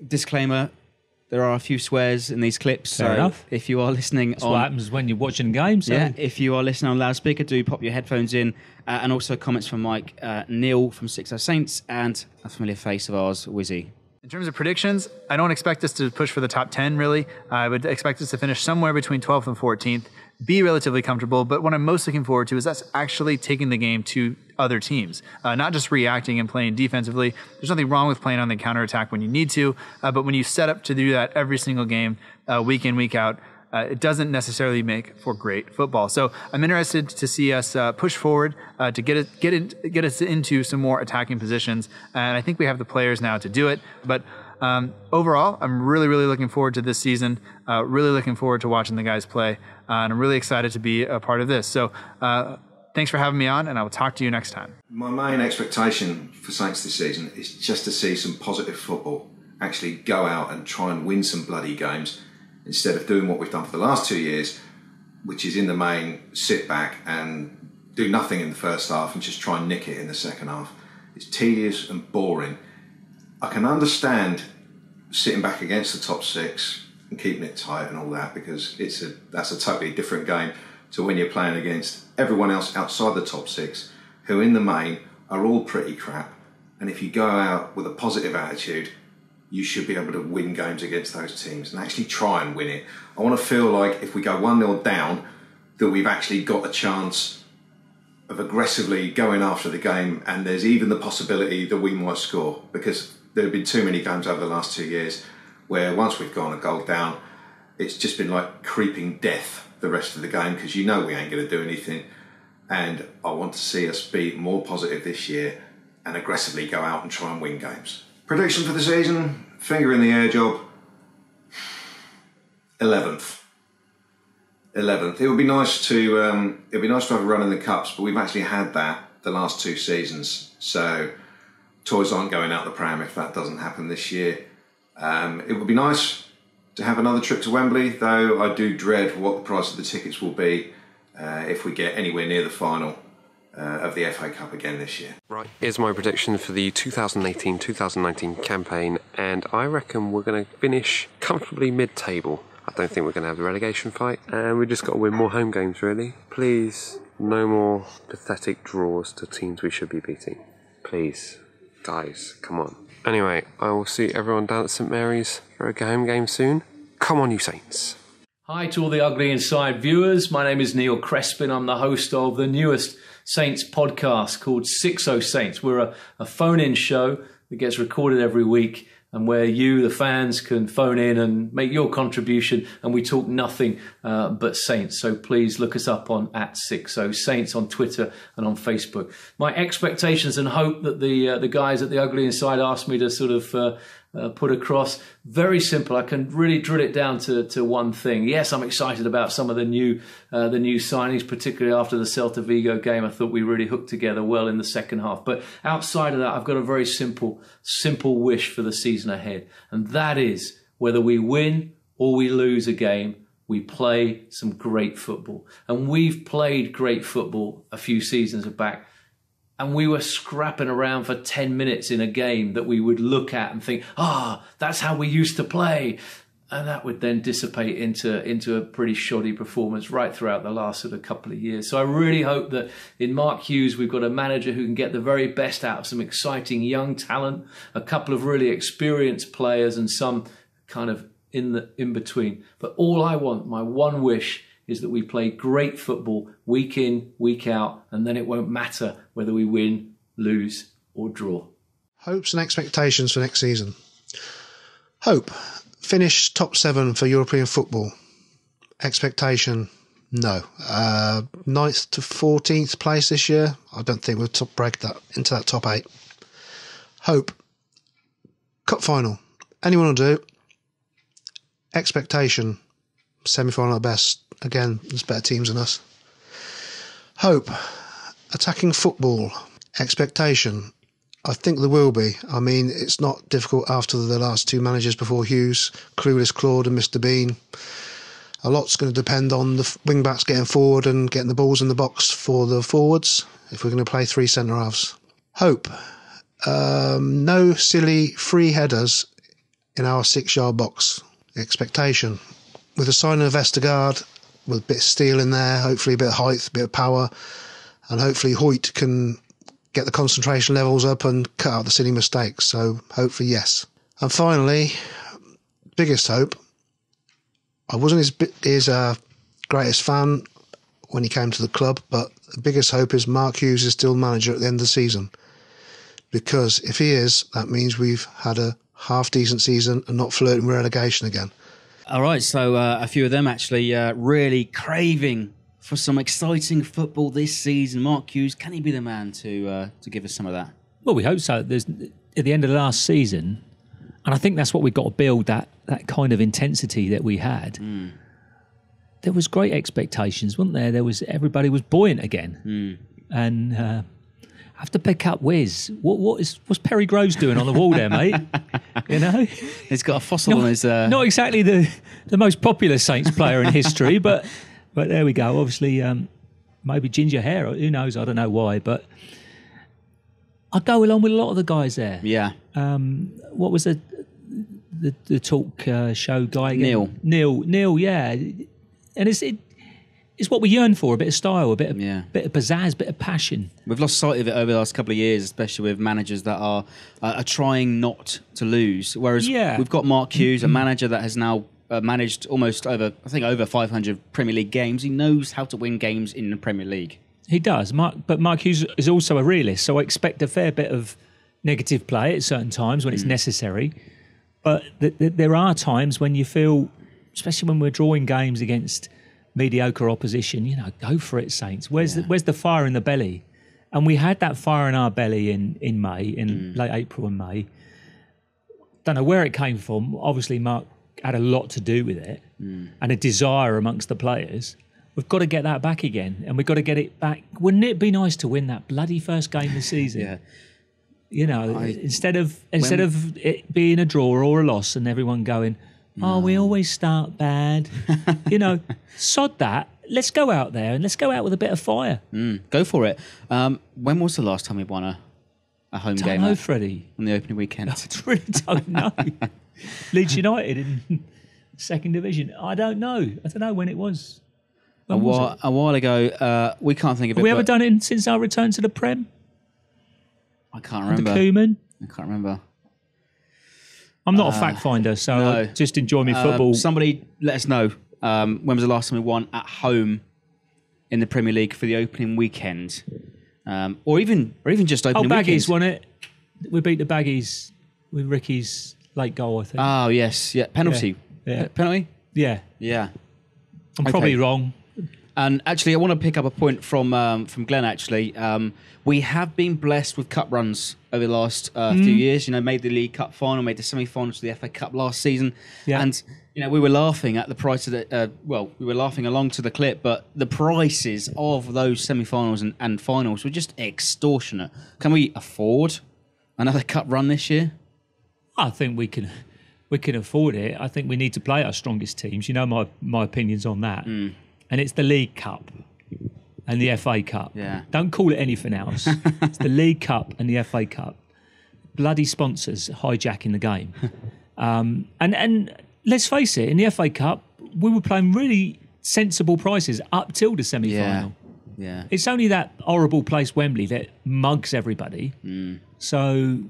Disclaimer: there are a few swears in these clips. Fair enough. If you are listening, that's what happens when you're watching games. So. Yeah, if you are listening on loudspeaker, do pop your headphones in. And also comments from Mike Neil from 60 Saints and a familiar face of ours, Wizzy. In terms of predictions, I don't expect us to push for the top 10, really. I would expect us to finish somewhere between 12th and 14th, be relatively comfortable. But what I'm most looking forward to is us actually taking the game to other teams, not just reacting and playing defensively. There's nothing wrong with playing on the counterattack when you need to, but when you set up to do that every single game, week in, week out, it doesn't necessarily make for great football. So I'm interested to see us push forward to get us into some more attacking positions, and I think we have the players now to do it. But overall, I'm really, really looking forward to this season. Really looking forward to watching the guys play, and I'm really excited to be a part of this. So thanks for having me on, and I will talk to you next time. My main expectation for Saints this season is just to see some positive football. Actually go out and try and win some bloody games, instead of doing what we've done for the last 2 years, which is in the main sit back and do nothing in the first half and just try and nick it in the second half. It's tedious and boring. I can understand sitting back against the top six and keeping it tight and all that, because that's a totally different game to when you're playing against everyone else outside the top six, who in the main are all pretty crap. And if you go out with a positive attitude, you should be able to win games against those teams and actually try and win it. I want to feel like if we go 1-0 down, that we've actually got a chance of aggressively going after the game, and there's even the possibility that we might score, because there have been too many games over the last 2 years where once we've gone a goal down, it's just been like creeping death the rest of the game, because you know we ain't going to do anything. and I want to see us be more positive this year and aggressively go out and try and win games. Prediction for the season, finger in the air job, 11th. It would be nice to have a run in the cups, but we've actually had that the last 2 seasons, so toys aren't going out the pram if that doesn't happen this year. It would be nice to have another trip to Wembley, though I do dread what the price of the tickets will be if we get anywhere near the final of the FA Cup again this year. Right, here's my prediction for the 2018-2019 campaign, and I reckon we're going to finish comfortably mid-table. I don't think we're going to have the relegation fight, and we've just got to win more home games, really. Please, no more pathetic draws to teams we should be beating. Please, guys, come on. Anyway, I will see everyone down at St Mary's for a home game soon. Come on, you Saints. Hi to all the Ugly Inside viewers. My name is Neil Crespin. I'm the host of the newest Saints podcast called 60 Saints. We're a phone-in show that gets recorded every week, and where you, the fans, can phone in and make your contribution, and we talk nothing but Saints. So please look us up on @60Saints on Twitter and on Facebook. My expectations and hope that the guys at the Ugly Inside asked me to sort of put across, very simple. I can really drill it down to one thing. Yes, I'm excited about some of the new signings, particularly after the Celta Vigo game. I thought we really hooked together well in the second half. But outside of that, I've got a very simple wish for the season ahead. And that is, whether we win or we lose a game, we play some great football. And we've played great football a few seasons back. And we were scrapping around for 10 minutes in a game that we would look at and think, that's how we used to play. And that would then dissipate into a pretty shoddy performance right throughout the last sort of couple of years. So I really hope that in Mark Hughes, we've got a manager who can get the very best out of some exciting young talent, a couple of really experienced players, and some kind of in between. But all I want, my one wish, is that we play great football week in, week out, and then it won't matter whether we win, lose or draw. Hopes and expectations for next season. Hope, finish top 7 for European football. Expectation, no. 9th to 14th place this year. I don't think we'll break that into that top 8. Hope, cup final. Anyone will do. Expectation, semi-final at best. Again, there's better teams than us. Hope, attacking football. Expectation, I think there will be. I mean, it's not difficult after the last 2 managers before Hughes, Clueless Claude and Mr Bean. A lot's going to depend on the wing-backs getting forward and getting the balls in the box for the forwards, if we're going to play 3 centre-halves. Hope, no silly free headers in our 6-yard box. Expectation, with the signing of Vestergaard, with a bit of steel in there, hopefully a bit of height, a bit of power, and hopefully Hoyt can get the concentration levels up and cut out the silly mistakes. So hopefully yes. And finally, biggest hope, I wasn't his greatest fan when he came to the club, but the biggest hope is Mark Hughes is still manager at the end of the season. Because if he is, that means we've had a half-decent season and not flirting with relegation again. All right, so a few of them actually really craving for some exciting football this season. Mark Hughes, can he be the man to give us some of that? Well, we hope so. There's at the end of the last season, and I think that's what we've got to build, that kind of intensity that we had. There was great expectations, wasn't there? Everybody was buoyant again, and I have to pick up Wiz. What's Perry Groves doing on the wall there, mate? You know, he's got a fossil on his. Not exactly the most popular Saints player in history, but there we go. Obviously, maybe ginger hair. Who knows? I don't know why, but I go along with a lot of the guys there. Yeah. What was the talk show guy again? Neil. Yeah, and it's what we yearn for, a bit of style, a bit of pizzazz, a bit of passion. We've lost sight of it over the last couple of years, especially with managers that are trying not to lose. Whereas we've got Mark Hughes, a manager that has now managed almost over 500 Premier League games. He knows how to win games in the Premier League. He does, but Mark Hughes is also a realist, so I expect a fair bit of negative play at certain times when it's necessary. But there are times when you feel, especially when we're drawing games against mediocre opposition, go for it, Saints. Where's the fire in the belly? And we had that fire in our belly in May, in late April and May. Don't know where it came from. Obviously, Mark had a lot to do with it, and a desire amongst the players. We've got to get that back again, and we've got to get it back. Wouldn't it be nice to win that bloody first game of the season? Instead of it being a draw or a loss, and everyone going, we always start bad. Sod that. Let's go out there and let's go out with a bit of fire. Go for it. When was the last time we won a home game? I don't know, Freddie. On the opening weekend. I really don't know. Leeds United in second division. I don't know. I don't know when it was. A while ago. We can't think of it. Have we ever done it since our return to the Prem? I can't remember. Koeman? I can't remember. I'm not a fact finder, so I just enjoy my football. Somebody let us know. When was the last time we won at home in the Premier League for the opening weekend, or even just opening weekend? Baggies won it. We beat the Baggies with Ricky's late goal, I think. Oh yes, penalty. Yeah. Penalty. Yeah. I'm probably wrong. And actually, I want to pick up a point from Glen. Actually, we have been blessed with cup runs over the last few years. Made the League Cup final, made the semi-finals to the FA Cup last season, and we were laughing at the price of the. We were laughing along to the clip, but the prices of those semi-finals and finals were just extortionate. Can we afford another cup run this year? I think we can afford it. I think we need to play our strongest teams. My opinions on that. And it's the League Cup and the FA Cup. Yeah. Don't call it anything else. It's the League Cup and the FA Cup. Bloody sponsors hijacking the game. And let's face it, in the FA Cup, we were playing really sensible prices up till the semi-final. Yeah. It's only that horrible place, Wembley, that mugs everybody. So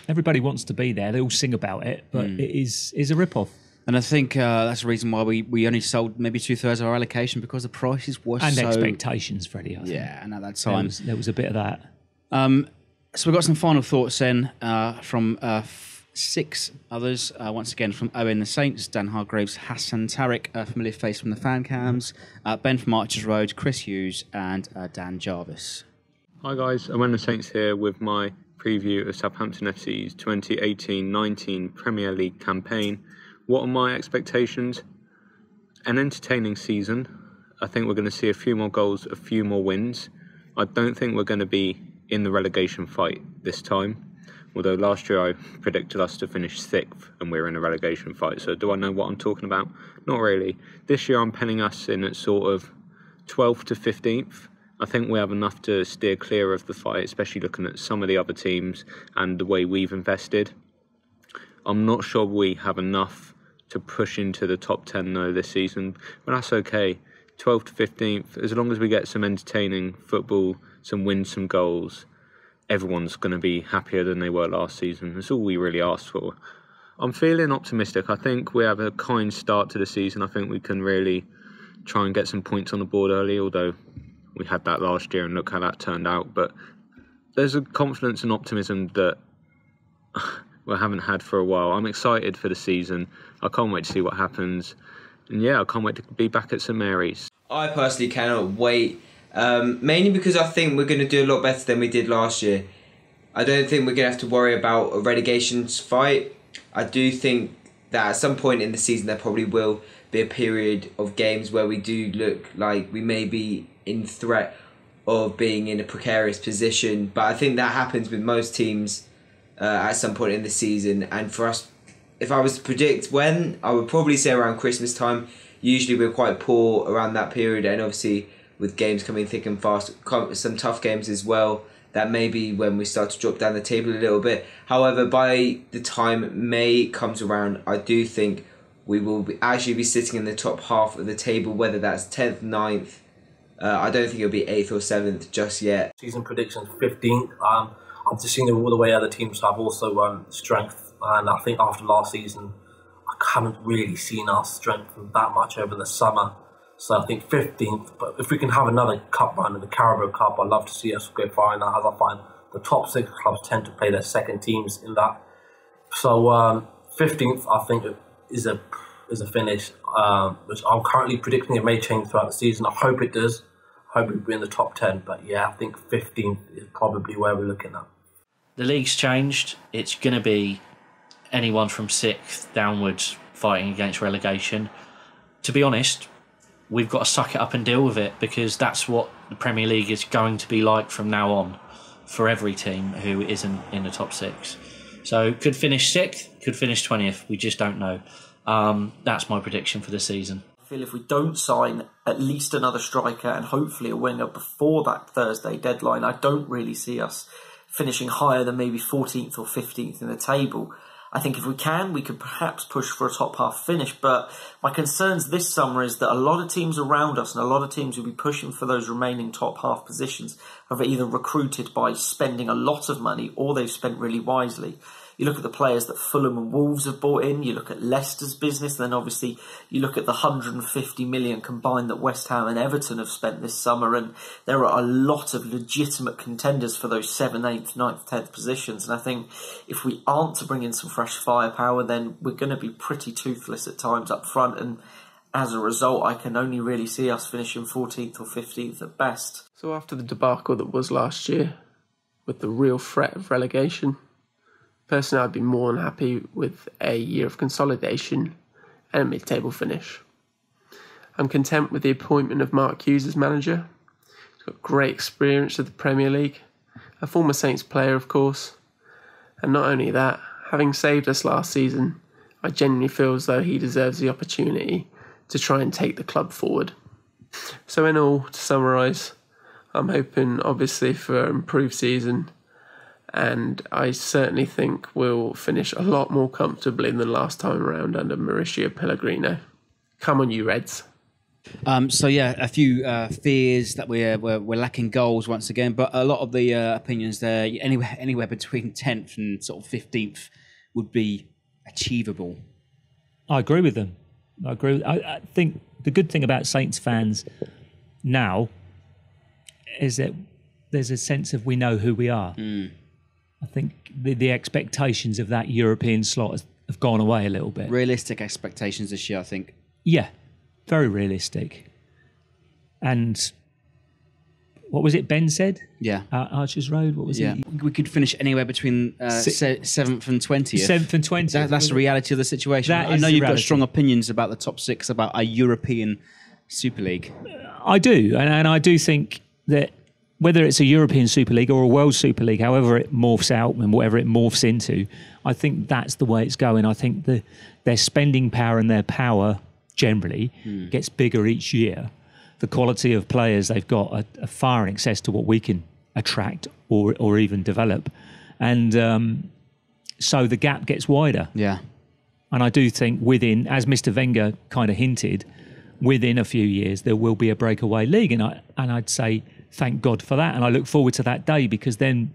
everybody wants to be there. They all sing about it, but it is a rip-off. And I think that's the reason why we only sold maybe 2/3 of our allocation, because the prices were and so... expectations, Freddie, I think. Yeah, and at that time... There was a bit of that. So we've got some final thoughts then from 6 others. Once again, from Owen the Saints, Dan Hargraves, Hasan Tariq, a familiar face from the fan cams, Ben from Archers Road, Chris Hughes, and Dan Jarvis. Hi guys, Owen the Saints here with my preview of Southampton FC's 2018-19 Premier League campaign. What are my expectations? An entertaining season. I think we're going to see a few more goals, a few more wins. I don't think we're going to be in the relegation fight this time. Although last year I predicted us to finish 6th and we're in a relegation fight. So do I know what I'm talking about? Not really. This year I'm penning us in at sort of 12th to 15th. I think we have enough to steer clear of the fight, especially looking at some of the other teams and the way we've invested. I'm not sure we have enough to push into the top 10 though this season, but that's okay. 12th to 15th, as long as we get some entertaining football, some wins, some goals, everyone's going to be happier than they were last season. That's all we really asked for. I'm feeling optimistic. I think we have a kind start to the season. I think we can really try and get some points on the board early, although we had that last year and look how that turned out. But there's a confidence and optimism that we haven't had for a while. I'm excited for the season. I can't wait to see what happens. And yeah, I can't wait to be back at St Mary's. I personally cannot wait, mainly because I think we're going to do a lot better than we did last year. I don't think we're going to have to worry about a relegation fight. I do think that at some point in the season there probably will be a period of games where we do look like we may be in threat of being in a precarious position. But I think that happens with most teams at some point in the season. And for us, if I was to predict when, I would probably say around Christmas time. Usually we're quite poor around that period, and obviously with games coming thick and fast, some tough games as well, that may be when we start to drop down the table a little bit. However, by the time May comes around, I do think we will actually be sitting in the top half of the table, whether that's 10th, 9th. I don't think it'll be 8th or 7th just yet. Season predictions 15th. I've just seen all the way other teams have also strength, and I think after last season I haven't really seen our strengthen that much over the summer. So I think 15th, but if we can have another cup run in the Carabao Cup, I'd love to see us go far in that, as I find the top 6 clubs tend to play their second teams in that. So 15th I think is a is a finish, which I'm currently predicting it may change throughout the season. I hope it does. I hope we'll be in the top 10. But yeah, I think 15th is probably where we're looking at. The league's changed. It's going to be anyone from 6th downwards fighting against relegation. To be honest, we've got to suck it up and deal with it, because that's what the Premier League is going to be like from now on for every team who isn't in the top 6. So could finish 6th, could finish 20th. We just don't know. That's my prediction for the season. I feel if we don't sign at least another striker and hopefully a winger before that Thursday deadline, I don't really see us finishing higher than maybe 14th or 15th in the table. I think if we can, we could perhaps push for a top half finish. But my concerns this summer is that a lot of teams around us and a lot of teams who will be pushing for those remaining top half positions have either recruited by spending a lot of money or they've spent really wisely. You look at the players that Fulham and Wolves have bought in, you look at Leicester's business, then obviously you look at the 150 million combined that West Ham and Everton have spent this summer, and there are a lot of legitimate contenders for those 7th, 8th, 9th, 10th positions. And I think if we aren't to bring in some fresh firepower, then we're going to be pretty toothless at times up front, and as a result, I can only really see us finishing 14th or 15th at best. So after the debacle that was last year, with the real threat of relegation, personally, I'd be more than happy with a year of consolidation and a mid-table finish. I'm content with the appointment of Mark Hughes as manager. He's got great experience of the Premier League, a former Saints player, of course. And not only that, having saved us last season, I genuinely feel as though he deserves the opportunity to try and take the club forward. So in all, to summarise, I'm hoping, obviously, for an improved season, and I certainly think we'll finish a lot more comfortably than last time around under Mauricio Pellegrino. Come on, you Reds. So yeah, a few fears that we're lacking goals once again, but a lot of the opinions there, anywhere between 10th and sort of 15th would be achievable. I agree with them. I think the good thing about Saints fans now is that there's a sense of we know who we are. I think the expectations of that European slot have gone away a little bit. Realistic expectations this year, I think. Yeah, very realistic. And what was it Ben said? Yeah. Archers Road, what was it? We could finish anywhere between 7th and 20th. 7th and 20th. That's the reality of the situation. I know you've got strong opinions about the top 6, about a European Super League. I do. And I do think that whether it's a European Super League or a World Super League, however it morphs out and whatever it morphs into, I think that's the way it's going. I think their spending power and their power generally gets bigger each year. The quality of players they've got are far in excess to what we can attract or even develop. And so the gap gets wider. Yeah. And I do think within, as Mr. Wenger kind of hinted, within a few years there will be a breakaway league. And I'd say thank God for that. And I look forward to that day, because then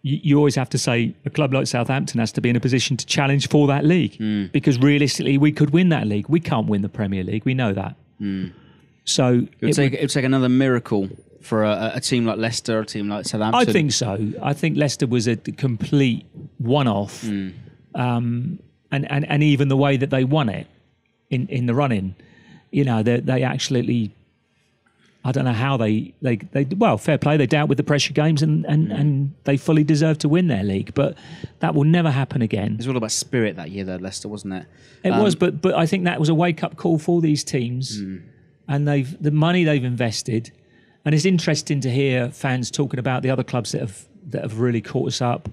you always have to say a club like Southampton has to be in a position to challenge for that league. Because realistically, we could win that league. We can't win the Premier League. We know that. So it would take another miracle for a team like Leicester, a team like Southampton. I think so. I think Leicester was a complete one-off. And even the way that they won it in the run-in, you know, they actually... I don't know how they well, fair play. They dealt with the pressure games and they fully deserve to win their league. But that will never happen again. It was all about spirit that year, though, Leicester, wasn't it? It was, but I think that was a wake-up call for these teams. And the money they've invested. And it's interesting to hear fans talking about the other clubs that have really caught us up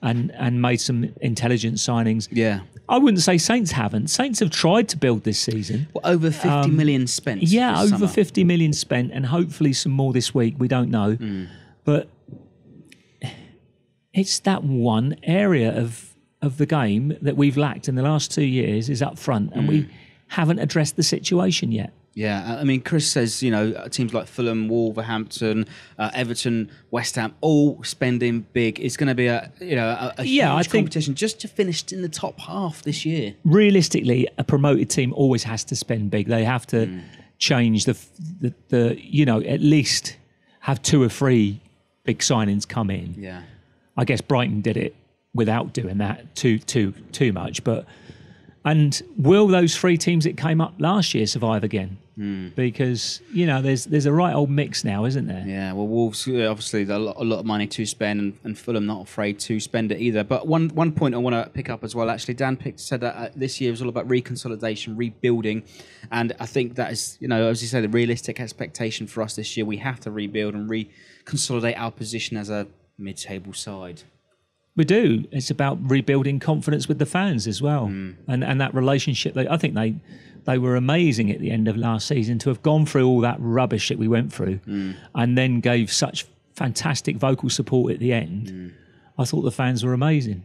and made some intelligent signings. Yeah. I wouldn't say Saints haven't. Saints have tried to build this season. Well, over 50 million spent. Yeah, over summer. 50 million spent, and hopefully some more this week. We don't know. But it's that one area of the game that we've lacked in the last 2 years is up front, and we haven't addressed the situation yet. Yeah, I mean, Chris says, you know, teams like Fulham, Wolverhampton, Everton, West Ham, all spending big. It's going to be a huge competition just to finish in the top half this year. Realistically, a promoted team always has to spend big. They have to change the you know, at least have 2 or 3 big signings come in. Yeah, I guess Brighton did it without doing that too much, but And will those 3 teams that came up last year survive again? Because, there's a right old mix now, isn't there? Yeah, well, Wolves, obviously, a lot of money to spend, and Fulham not afraid to spend it either. But one point I want to pick up as well, actually, Dan said that this year was all about reconsolidation, rebuilding. And I think that is, as you say, the realistic expectation for us this year. We have to rebuild and reconsolidate our position as a mid-table side. We do. It's about rebuilding confidence with the fans as well. And that relationship, I think they were amazing at the end of last season to have gone through all that rubbish that we went through and then gave such fantastic vocal support at the end. I thought the fans were amazing.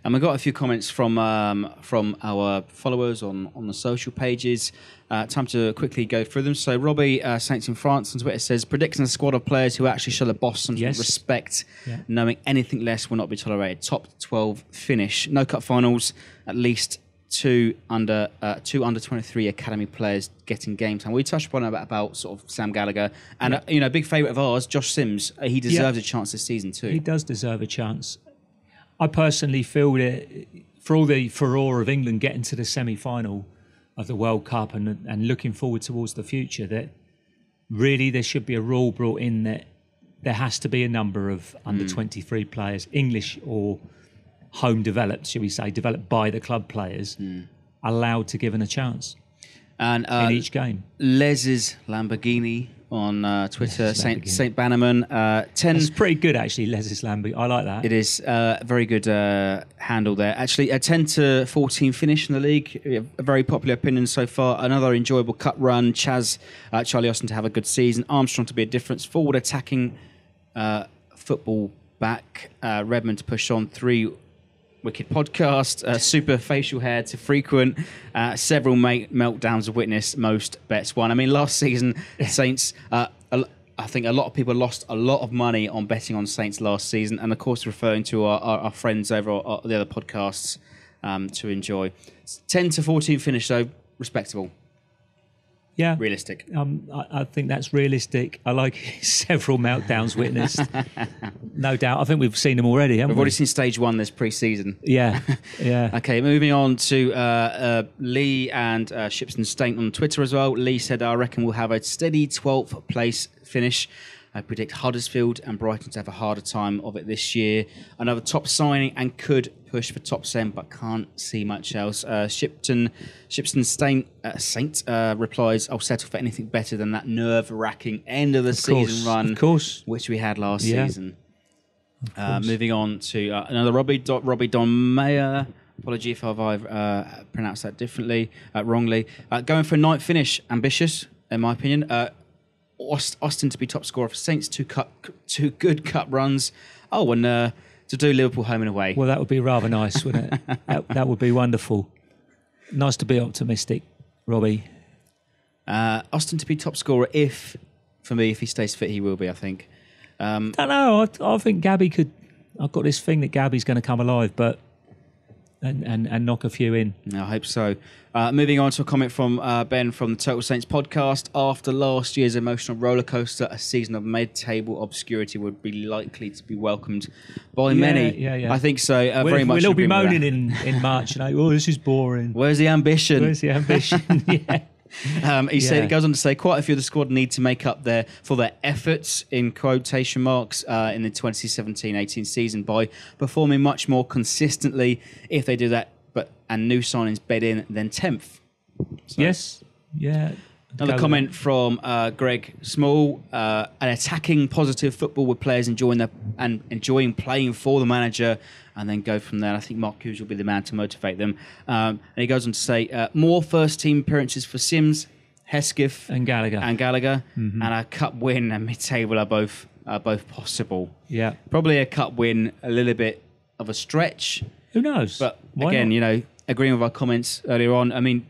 And we got a few comments from our followers on the social pages. Time to quickly go through them. So Robbie Saints in France on Twitter says, predicting a squad of players who actually show the boss some respect, knowing anything less will not be tolerated. Top 12 finish. No cup finals, at least two under 23 academy players getting game time. We touched upon about sort of Sam Gallagher and a big favourite of ours, Josh Sims. He deserves a chance this season too. He does deserve a chance. I personally feel that for all the furore of England getting to the semi-final of the World Cup and looking forward towards the future, that really there should be a rule brought in that there has to be a number of under 23 players, English or home developed, shall we say, developed by the club players, allowed to given a chance in each game. Les's Lamborghini on Twitter, Saint Bannerman. 10. It's pretty good, actually, Les's Lamborghini. I like that. It is a very good handle there. Actually, a 10 to 14 finish in the league. A very popular opinion so far. Another enjoyable cut run. Charlie Austin to have a good season. Armstrong to be a difference. Forward attacking football back. Redmond to push on. 3 wicked podcast, super facial hair to frequent, several meltdowns of witness, most bets won. I mean, last season, Saints, I think a lot of people lost a lot of money on betting on Saints last season, and of course referring to our friends over the other podcasts to enjoy. 10 to 14 finish, though, respectable. Yeah. Realistic. I think that's realistic. I like several meltdowns witnessed. No doubt. I think we've seen them already, haven't we? We've already seen stage 1 this pre-season. Yeah. Yeah. Okay, moving on to Lee and Shipston Stain on Twitter as well. Lee said, I reckon we'll have a steady 12th place finish. I predict Huddersfield and Brighton to have a harder time of it this year. Another top signing and could push for top 7, but can't see much else. Shipston Saint replies, I'll settle for anything better than that nerve-wracking end of the season run, which we had last season. Moving on to another Robbie Don Mayer. Apology if I've pronounced that wrongly. Going for a 9th finish, ambitious, in my opinion. Austin to be top scorer for Saints, 2 good cup runs. Oh, and to do Liverpool home and away. Well, that would be rather nice, wouldn't it? that would be wonderful. Nice to be optimistic, Robbie. Austin to be top scorer if he stays fit, he will be, I think. Don't know. I think Gabby could. I've got this thing that Gabby's going to come alive, but and knock a few in. I hope so. Moving on to a comment from Ben from the Total Saints podcast. After last year's emotional rollercoaster, a season of mid-table obscurity would be likely to be welcomed by many. Yeah. I think so. Very much. We'll all be moaning in March. Oh, this is boring. Where's the ambition? Yeah. He goes on to say quite a few of the squad need to make up for their efforts in quotation marks in the 2017-18 season by performing much more consistently. If they do that, and new signings bed in, then 10th. So. Yes, yeah. Another comment from Greg Small: an attacking, positive football with players enjoying playing for the manager, and then go from there. I think Mark Hughes will be the man to motivate them. And he goes on to say more first-team appearances for Sims, Hesketh, and Gallagher, and a cup win and mid-table are both possible. Yeah, probably a cup win, a little bit of a stretch. Who knows? But again, agreeing with our comments earlier on. I mean,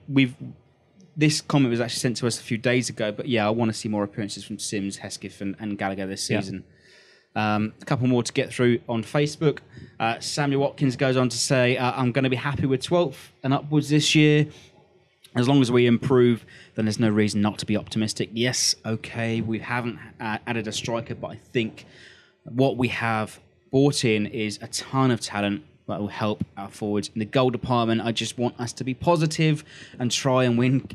this comment was actually sent to us a few days ago, but I want to see more appearances from Sims, Hesketh and Gallagher this season. A couple more to get through on Facebook. Samuel Watkins goes on to say, I'm going to be happy with 12th and upwards this year. As long as we improve, then there's no reason not to be optimistic. Yes, okay, we haven't added a striker, but I think what we have brought in is a ton of talent, that will help our forwards. In the goal department, I just want us to be positive and try and win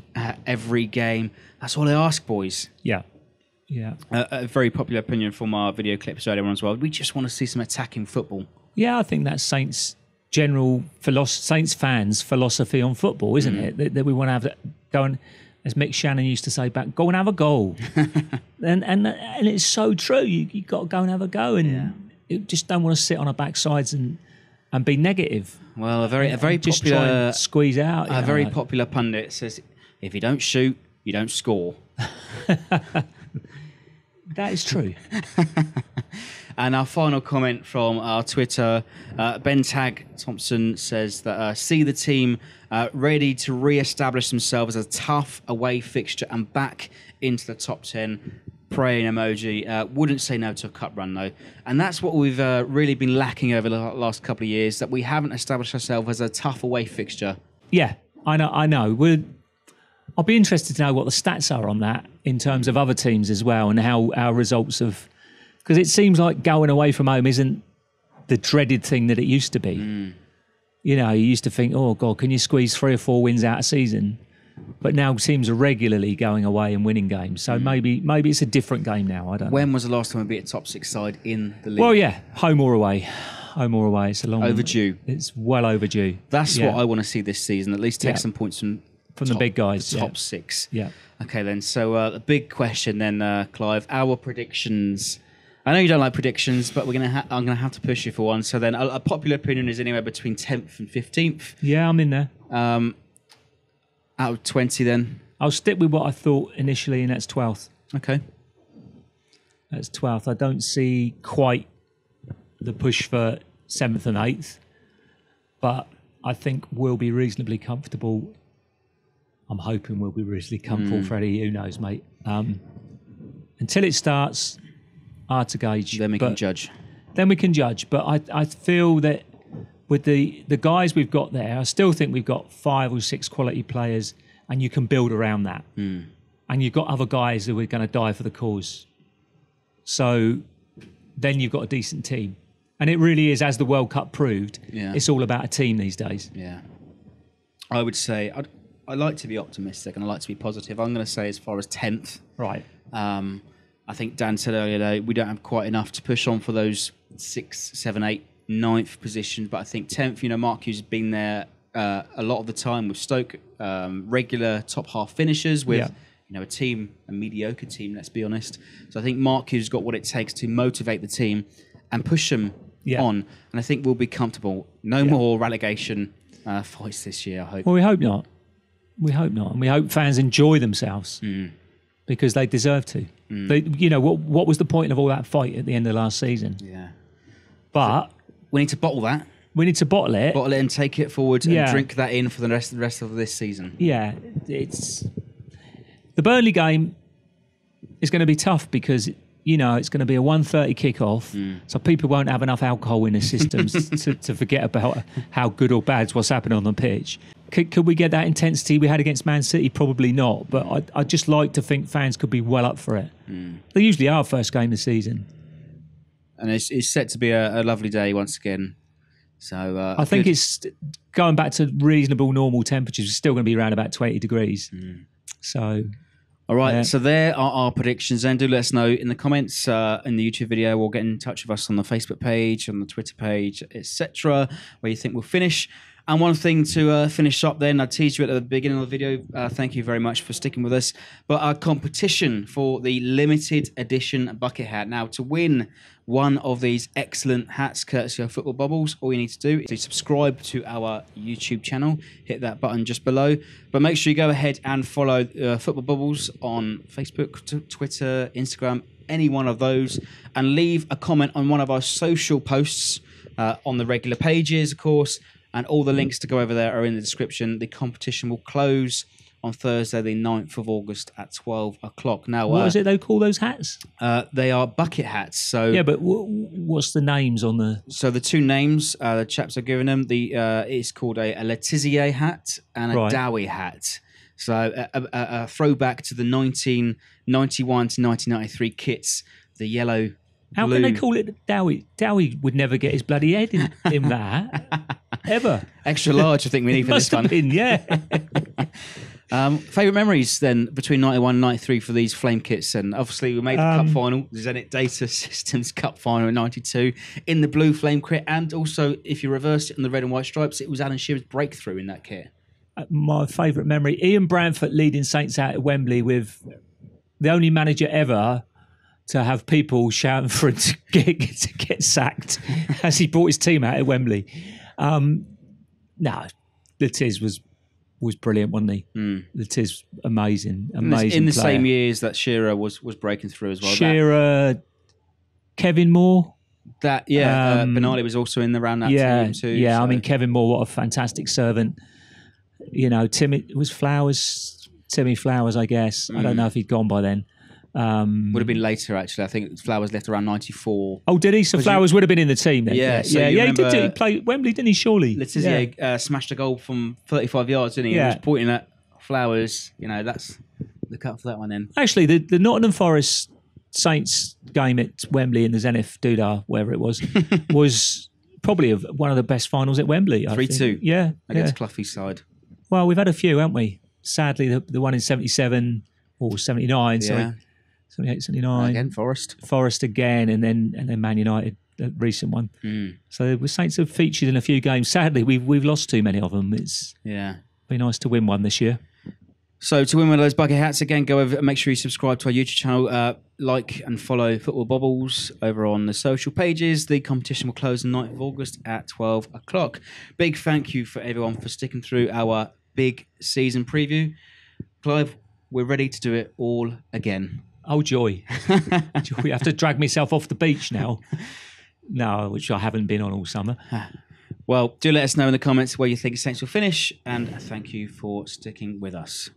every game. That's all I ask, boys. Yeah. Yeah. A very popular opinion from our video clips earlier on as well. We just want to see some attacking football. Yeah, I think that's Saints' general Saints fans' philosophy on football, isn't it? That we want to have go and, as Mick Shannon used to say back, go and have a goal. and it's so true. You got to go and have a go, and you just don't want to sit on our backsides and be negative. Well, a very just popular try and squeeze out. A very popular pundit says, "If you don't shoot, you don't score." That is true. And our final comment from our Twitter, Ben Tag Thompson says that see the team ready to re-establish themselves as a tough away fixture and back into the top 10. Praying emoji. Wouldn't say no to a cup run though. And that's what we've really been lacking over the last couple of years, that we haven't established ourselves as a tough away fixture. Yeah, I know. I'll be interested to know what the stats are on that in terms of other teams as well, and how our results have... Because it seems like going away from home isn't the dreaded thing that it used to be. You know, you used to think, oh, God, can you squeeze 3 or 4 wins out a season? But now teams are regularly going away and winning games. So maybe it's a different game now. I don't know. When was the last time we beat a top 6 side in the league? Well, yeah, home or away. Home or away. It's a long... Overdue. It's well overdue. That's what I want to see this season. At least take some points from the big guys. The top 6. Yeah. Okay, then. So the big question then, Clive, our predictions. I know you don't like predictions, but I'm going to have to push you for one. So then a popular opinion is anywhere between 10th and 15th. Yeah, I'm in there. Out of 20 then? I'll stick with what I thought initially, and that's 12th. Okay. That's 12th. I don't see quite the push for 7th and 8th, but I think we'll be reasonably comfortable. I'm hoping we'll be reasonably comfortable, Freddie. Who knows, mate? Until it starts, hard to gauge. Then we can judge. Then we can judge. But I feel that with the guys we've got there, I still think we've got 5 or 6 quality players, and you can build around that. And you've got other guys who are going to die for the cause. So then you've got a decent team. And it really is, as the World Cup proved, it's all about a team these days. Yeah. I would say... I like to be optimistic and I like to be positive. I'm going to say as far as 10th. Right. I think Dan said earlier that we don't have quite enough to push on for those 6, 7, 8, 9th positions. But I think 10th, Mark Hughes has been there a lot of the time with Stoke, regular top half finishers with a mediocre team, let's be honest. So I think Mark Hughes has got what it takes to motivate the team and push them on. And I think we'll be comfortable. No more relegation fights this year, I hope. Well, we hope not. We hope not. And we hope fans enjoy themselves because they deserve to. They, what was the point of all that fight at the end of last season? Yeah. But we need to bottle that. We need to bottle it. Bottle it and take it forward and drink that in for the rest of this season. Yeah. It's the Burnley game is going to be tough because, it's going to be a 1:30 kickoff, so people won't have enough alcohol in their systems to forget about how good or bad what's happening on the pitch. Could we get that intensity we had against Man City? Probably not, but I'd just like to think fans could be well up for it. They usually are first game of the season. And it's set to be a lovely day once again. So I think it's going back to reasonable normal temperatures. It's still going to be around about 20 degrees. So... All right, so there are our predictions. And do let us know in the comments in the YouTube video, or get in touch with us on the Facebook page, on the Twitter page, etc., where you think we'll finish. And one thing to finish up then, I teased you at the beginning of the video, thank you very much for sticking with us, but our competition for the limited edition bucket hat. Now, to win one of these excellent hats, courtesy of Football Bobbles, all you need to do is subscribe to our YouTube channel. Hit that button just below. But make sure you go ahead and follow Football Bobbles on Facebook, Twitter, Instagram, any one of those, and leave a comment on one of our social posts on the regular pages, of course. And all the links to go over there are in the description. The competition will close on Thursday, the 9th of August at 12 o'clock. Now, what is it they call those hats? They are bucket hats. So yeah, but what's the names on the... So the two names the chaps are giving them, it's called a Letizier hat and a Dowie hat. So a throwback to the 1991 to 1993 kits, the yellow How can they call it Dowie? Dowie would never get his bloody head in that ever. Extra large, I think we need for this one. Must have been, yeah. Favourite memories then between 91 and 93 for these flame kits? And obviously we made the cup final, the Zenit Data Systems Cup final in 92 in the blue flame kit, and also if you reversed it on the red and white stripes, it was Alan Shearer's breakthrough in that kit. My favourite memory, Ian Branford leading Saints out at Wembley with the only manager ever to have people shouting for him to get sacked as he brought his team out at Wembley. The Tiz was brilliant, wasn't he? The Tiz, amazing In the player. same years that Shearer was breaking through as well. Shearer, Kevin Moore. Benali was also in around that team too. Yeah, so. I mean, Kevin Moore, what a fantastic servant. You know, Timmy Flowers, I guess. I don't know if he'd gone by then. Would have been later, actually. I think Flowers left around 94. Oh, did he? So Flowers would have been in the team then. Yeah, he did. He played Wembley, didn't he? Surely. Letizia smashed a goal from 35 yards, didn't he? Yeah. He was pointing at Flowers. You know, that's the cut for that one then. Actually, the Nottingham Forest Saints game at Wembley in the Zenith Doodah, wherever it was probably one of the best finals at Wembley. 3-2. Yeah. Against Cloughie's side. Well, we've had a few, haven't we? Sadly, the one in 77 or 79, sorry. 78, 79. Again, Forest again, and then Man United, the recent one. So the Saints have featured in a few games. Sadly, we've lost too many of them. It's been nice to win one this year. So to win one of those bucket hats, again, go over and make sure you subscribe to our YouTube channel. Like and follow Football Bobbles over on the social pages. The competition will close on 9th of August at 12 o'clock. Big thank you for everyone for sticking through our big season preview. Clive, we're ready to do it all again. Oh, joy. I have to drag myself off the beach now. No, which I haven't been on all summer. Well, do let us know in the comments where you think Saints will finish, and thank you for sticking with us.